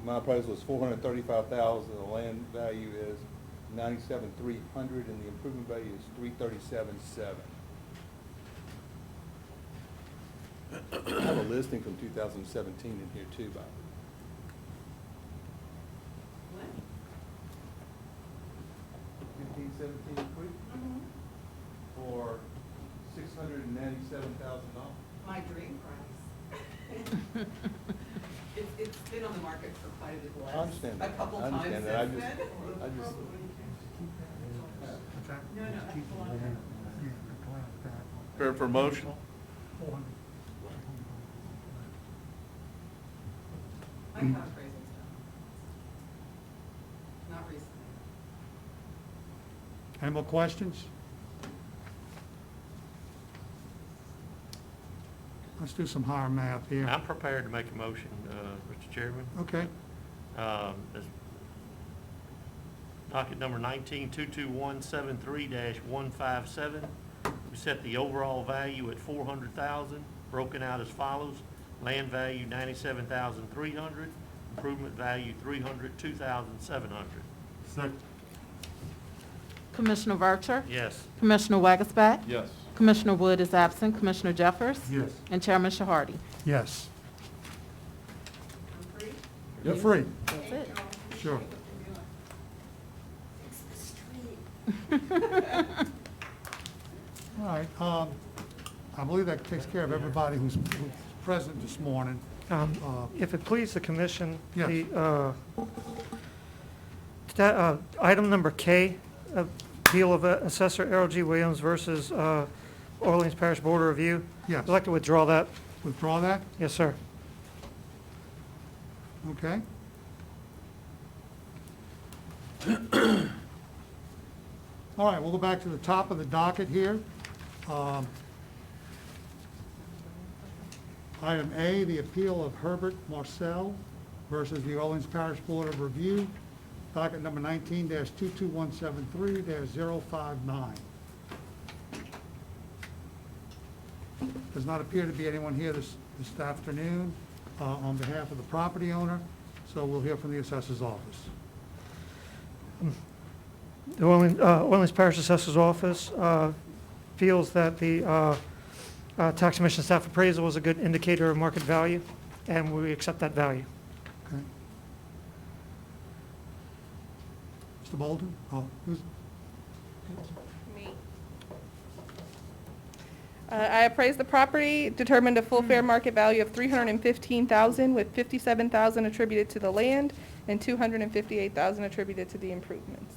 My appraisal is $435,000, the land value is $97,300, and the improvement value is $337,700. I have a listing from 2017 in here too, by the way. 1517 Creek for $697,000. My dream price. It's been on the market for quite a bit less. I understand that. A couple I times understand since that. I then. just- No, no, that's the one. Prepared for motion? I have appraisals done. Not recently. Any more questions? Let's do some higher math here. I'm prepared to make a motion, Mr. Chairman. Okay. As Docket number 19-22173-157. We set the overall value at $400,000, broken out as follows. Land value $97,300, improvement value $302,700. Second. Commissioner Vercher? Yes. Commissioner Wagasback? Yes. Commissioner Wood is absent. Commissioner Jeffers? Yes. And Chairman Shahardy? Yes. You're free. That's it. Sure. All right, I believe that takes care of everybody who's present this morning. If it please the commission, Yes. Item number K, appeal of Assessor Errol G. Williams versus Orleans Parish Board of Review. Yes. I'd like to withdraw that. Withdraw that? Yes, sir. Okay. All right, we'll go back to the top of the docket here. Item A, the appeal of Herbert Marcel versus the Orleans Parish Board of Review, docket number 19-22173-059. Does not appear to be anyone here this afternoon on behalf of the property owner, so we'll hear from the assessor's office. The Orleans Parish Assessor's Office feels that the tax commission staff appraisal is a good indicator of market value, and we accept that value. Okay. Mr. Bolden? Who's? Me. I appraised the property, determined a full fair market value of $315,000 with $57,000 attributed to the land and $258,000 attributed to the improvements.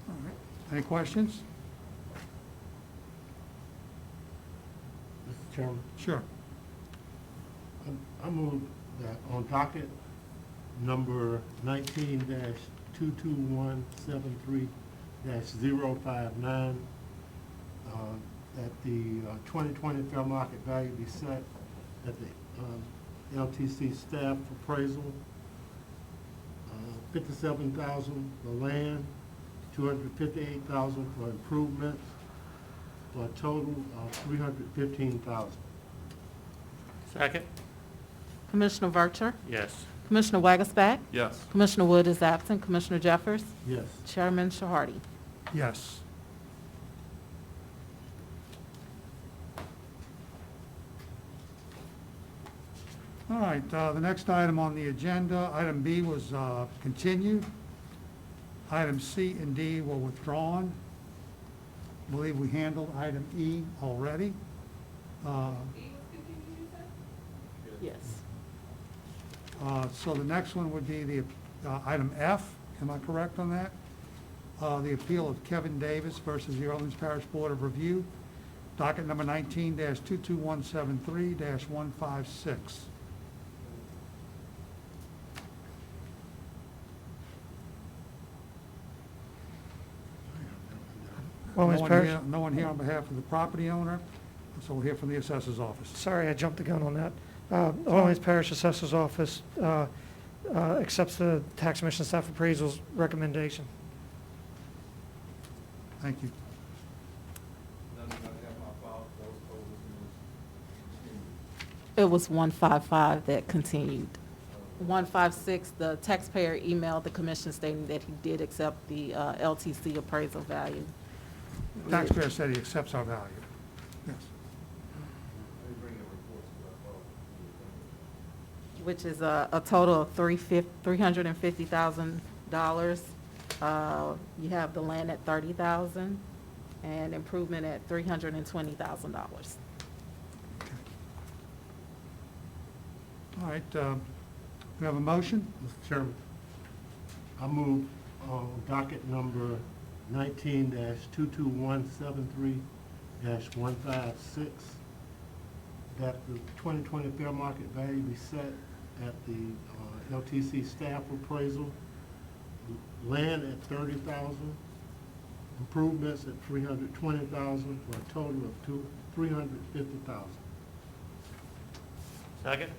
All right. Any questions? Mr. Chairman, Sure. I move that on docket number 19-22173-059, that the 2020 fair market value be set at the LTC staff appraisal, $57,000 for land, $258,000 for improvements, for a total of $315,000. Second? Commissioner Vercher? Yes. Commissioner Wagasback? Yes. Commissioner Wood is absent. Commissioner Jeffers? Yes. Chairman Shahardy? Yes. All right, the next item on the agenda, item B was continued. Item C and D were withdrawn. I believe we handled item E already. Yes. So the next one would be the item F, am I correct on that? The appeal of Kevin Davis versus the Orleans Parish Board of Review, docket number 19-22173-156. Orleans Parish. No one here on behalf of the property owner, so we'll hear from the assessor's office. Sorry, I jumped the gun on that. Orleans Parish Assessor's Office accepts the tax commission staff appraisal's recommendation. Thank you. It was 155 that continued. 156, the taxpayer emailed the commission stating that he did accept the LTC appraisal value. Taxpayer said he accepts our value. Yes. Which is a total of $350,000. You have the land at $30,000 and improvement at $320,000. All right, we have a motion? Mr. Chairman, I move on docket number 19-22173-156 that the 2020 fair market value be set at the LTC staff appraisal, land at $30,000, improvements at $320,000 for a total of $350,000. Second?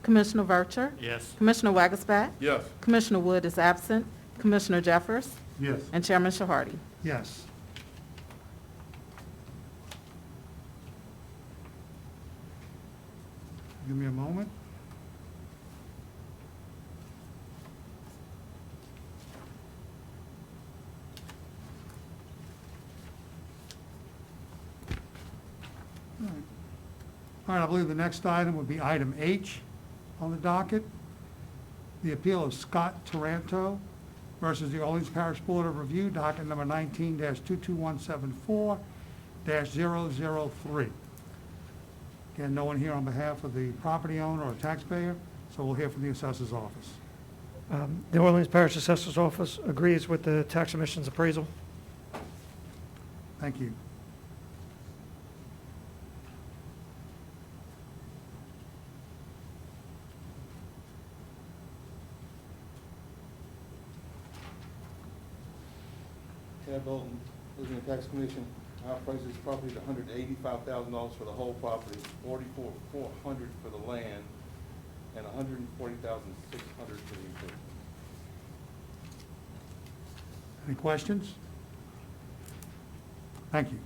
Commissioner Vercher? Yes. Commissioner Wagaspat? Yes. Commissioner Wood is absent. Commissioner Jeffers? Yes. And Chairman Shahardy. Yes. Give me a moment. All right, I believe the next item would be item H on the docket. The appeal of Scott Taranto versus the Orleans Parish Board of Review, docket number 19-22174-003. Again, no one here on behalf of the property owner or taxpayer, so we'll hear from the assessor's office. The Orleans Parish Assessor's Office agrees with the tax commission's appraisal. Thank you. Ted Bolton, Louisiana Tax Commission, our price is property at $185,000 for the whole property, $44,400 for the land, and $140,600 for the improvement. Any questions? Thank you.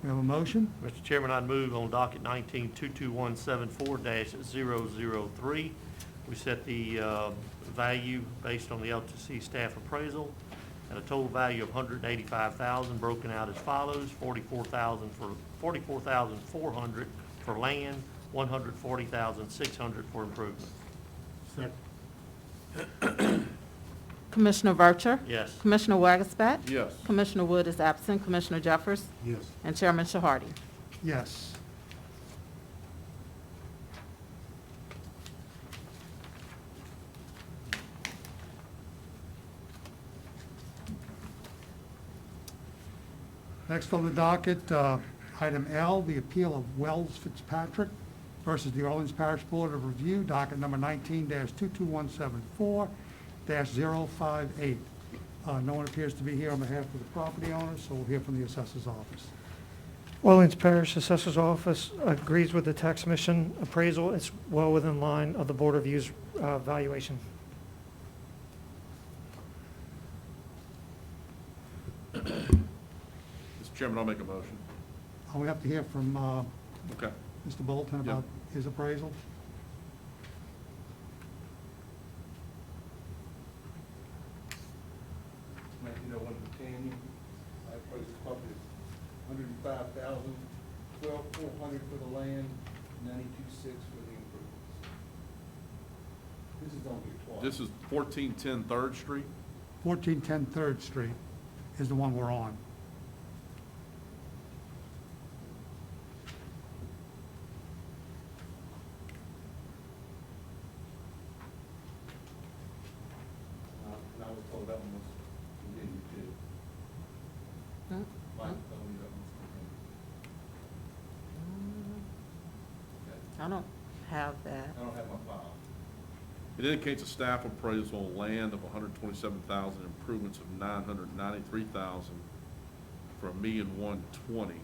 We have a motion? Mr. Chairman, I'd move on docket 19-22174-003. We set the value based on the LTC staff appraisal at a total value of $185,000, broken out as follows: $44,400 for land, $140,600 for improvement. Second. Commissioner Vercher? Yes. Commissioner Wagaspat? Yes. Commissioner Wood is absent. Commissioner Jeffers? Yes. And Chairman Shahardy. Yes. Next on the docket, item L, the appeal of Wells Fitzpatrick versus the Orleans Parish Board of Review, docket number 19-22174-058. No one appears to be here on behalf of the property owner, so we'll hear from the assessor's office. Orleans Parish Assessor's Office agrees with the tax commission appraisal. It's well within line of the Board of Review's valuation. Mr. Chairman, I'll make a motion. We have to hear from Okay. Mr. Bolton about his appraisal. My price is property is $105,000, $12,400 for the land, $92,600 for the improvements. This is only twice. This is 1410 Third Street. 1410 Third Street is the one we're on. And I was told that one was continued too. Hmm? Mike told me that one was continued. Okay. I don't have that. I don't have my file. It indicates a staff appraisal of land of $127,000, improvements of $993,000 for $1,120,000.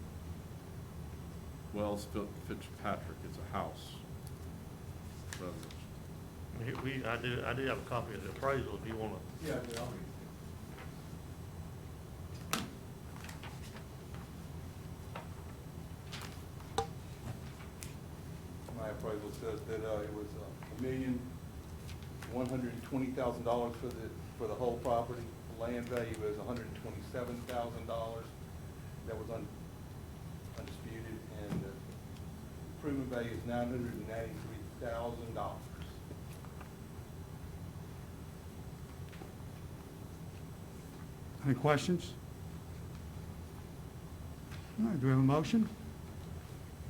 Wells Fitzpatrick, it's a house. Residence. I do have a copy of the appraisal if you want to. Yeah, I'll read it. My appraisal says that it was $1,120,000 for the whole property. The land value is $127,000. That was undisputed, and the improvement value is $993,000. Any questions? All right, do we have a motion?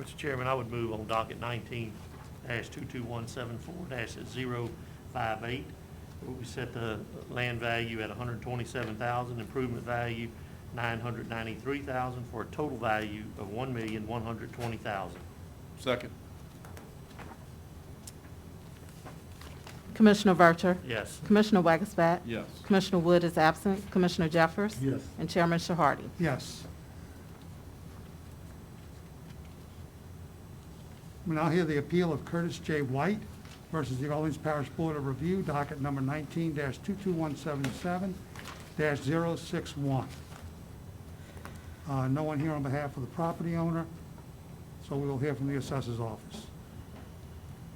Mr. Chairman, I would move on docket 19-22174-058. We set the land value at $127,000, improvement value $993,000, for a total value of $1,120,000. Second. Commissioner Vercher? Yes. Commissioner Wagaspat? Yes. Commissioner Wood is absent. Commissioner Jeffers? Yes. And Chairman Shahardy. Yes. We now hear the appeal of Curtis J. White versus the Orleans Parish Board of Review, docket number 19-22177-061. No one here on behalf of the property owner, so we will hear from the assessor's office.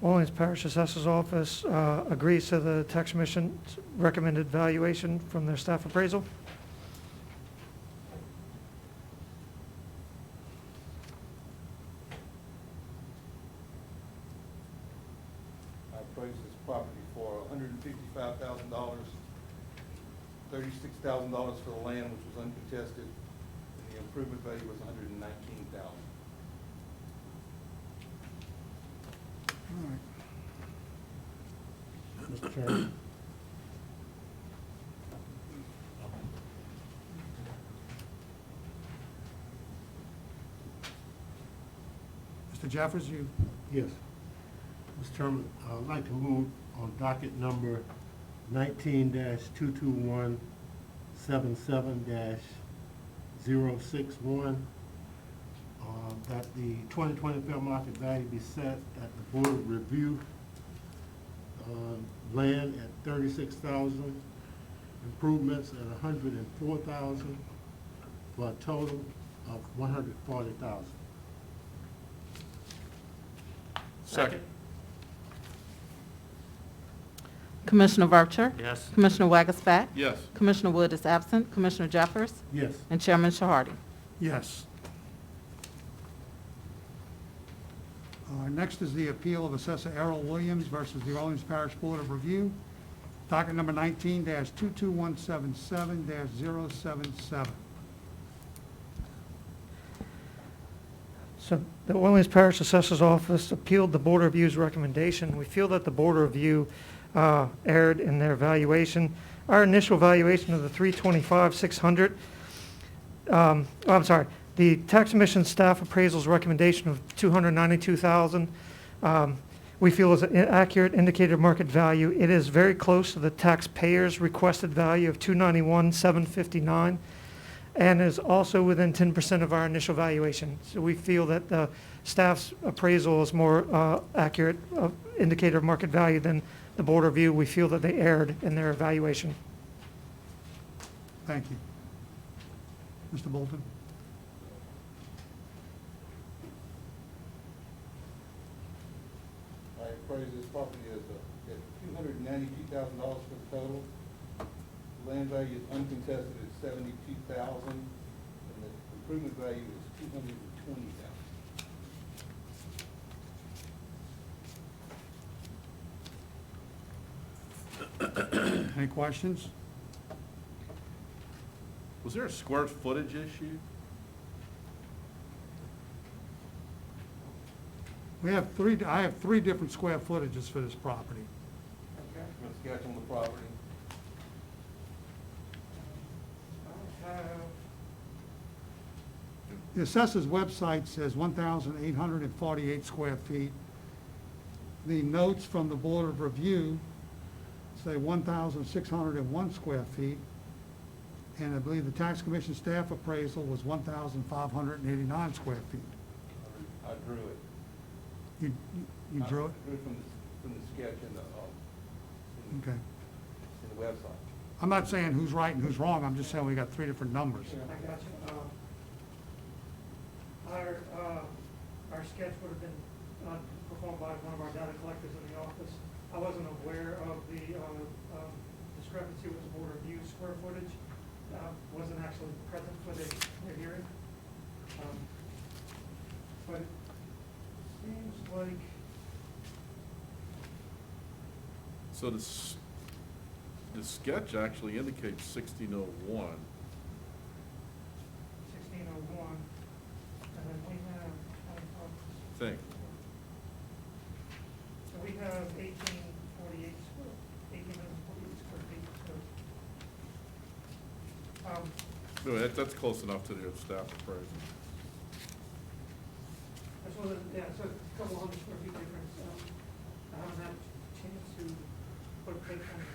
Orleans Parish Assessor's Office agrees to the Tax Commission's recommended valuation from their staff appraisal. I appraised this property for $155,000, $36,000 for the land, which was uncontested, and the improvement value was $119,000. All right. Mr. Chairman. Mr. Jeffers, you, Yes. Mr. Chairman, I'd like to move on docket number 19-22177-061, that the 2020 fair market value be set at the Board of Review, land at $36,000, improvements at $104,000, for a total of $140,000. Second. Commissioner Vercher? Yes. Commissioner Wagasback? Yes. Commissioner Wood is absent. Commissioner Jeffers? Yes. And Chairman Shahardi. yes. Next is the appeal of Assessor Errol Williams versus the Orleans Parish Board of Review, docket number 19-22177-077. So the Orleans Parish Assessor's Office appealed the Board of Review's recommendation. We feel that the Board of Review erred in their valuation. Our initial valuation of the 325,600, the Tax Commission staff appraisal's recommendation of 292,000, we feel is an accurate indicator of market value. It is very close to the taxpayer's requested value of 291,759, and is also within 10% of our initial valuation. So we feel that the staff's appraisal is more accurate indicator of market value than the Board of Review. We feel that they erred in their evaluation. Thank you. Mr. Bolton? I appraised this property at $292,000 for the total. Land value is uncontested at $72,000, and the improvement value is $220,000. Any questions? Was there a square footage issue? I have three different square footages for this property. A sketch on the property. The assessor's website says 1,848 square feet. The notes from the Board of Review say 1,601 square feet. And I believe the Tax Commission staff appraisal was 1,589 square feet. I drew it. You drew it? I drew it from the sketch in the Okay. in the website. I'm not saying who's right and who's wrong, I'm just saying we got three different numbers. I got you. Our sketch would have been performed by one of our data collectors in the office. I wasn't aware of the discrepancy with the Board of Review square footage. Wasn't actually present for the hearing. But it seems like, So the sketch actually indicates 1601. 1601, and then we have, Think. so we have 1848 square feet. So, No, that's close enough to the staff appraisal. that's one of the, yeah, so a couple hundred square feet difference. I haven't had a chance to put a pic on it.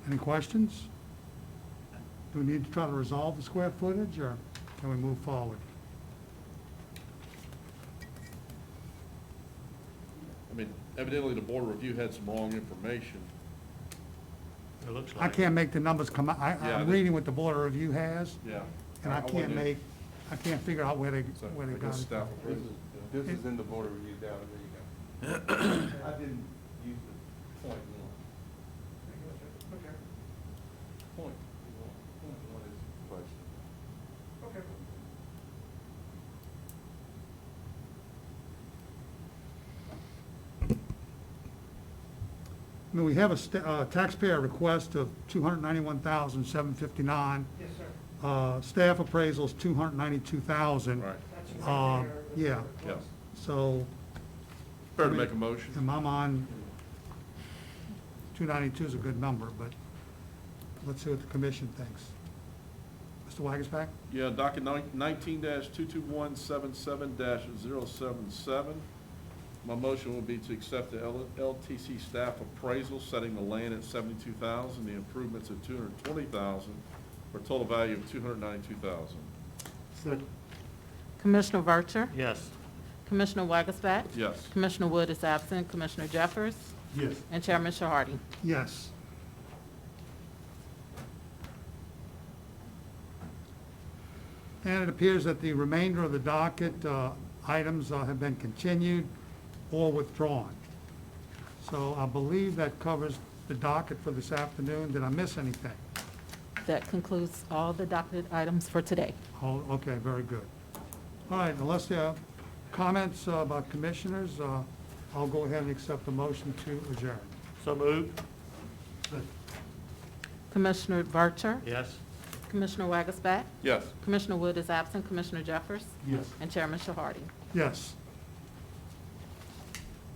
Any questions? Do we need to try to resolve the square footage, or can we move forward? I mean, evidently the board of review had some wrong information. It looks I like. can't make the numbers come out. Yeah, I'm they- reading what the Board of Review has, Yeah. and I can't wouldn't- I can't figure out where they So, got I it. guess staff This approval. is in the Board of Review data, there you go. I didn't use the point one. Okay, Point one is question. okay. I mean, we have a taxpayer request of $291,759. Yes, sir. Staff appraisal is $292,000. Right. That's Uh, right there. yeah. Yeah. So, Fair I to mean, make a motion? in my mind, 292 is a good number, but let's see what the commission thinks. Mr. Wagasback? Yeah, docket 19-22177-077. My motion will be to accept the LTC staff appraisal, setting the land at $72,000, the improvements at $220,000, for a total value of $292,000. Second. Commissioner Vercher? Yes. Commissioner Wagasback? Yes. Commissioner Wood is absent. Commissioner Jeffers? Yes. And Chairman Shahardy? Yes. And it appears that the remainder of the docket items have been continued or withdrawn. So I believe that covers the docket for this afternoon. Did I miss anything? That concludes all the docket items for today. Oh, okay, very good. All right, unless there are comments about commissioners, I'll go ahead and accept the motion to adjourn. So moved. Commissioner Vercher? Yes. Commissioner Wagasback? Yes. Commissioner Wood is absent. Commissioner Jeffers? Yes. And Chairman Shahardy? Yes.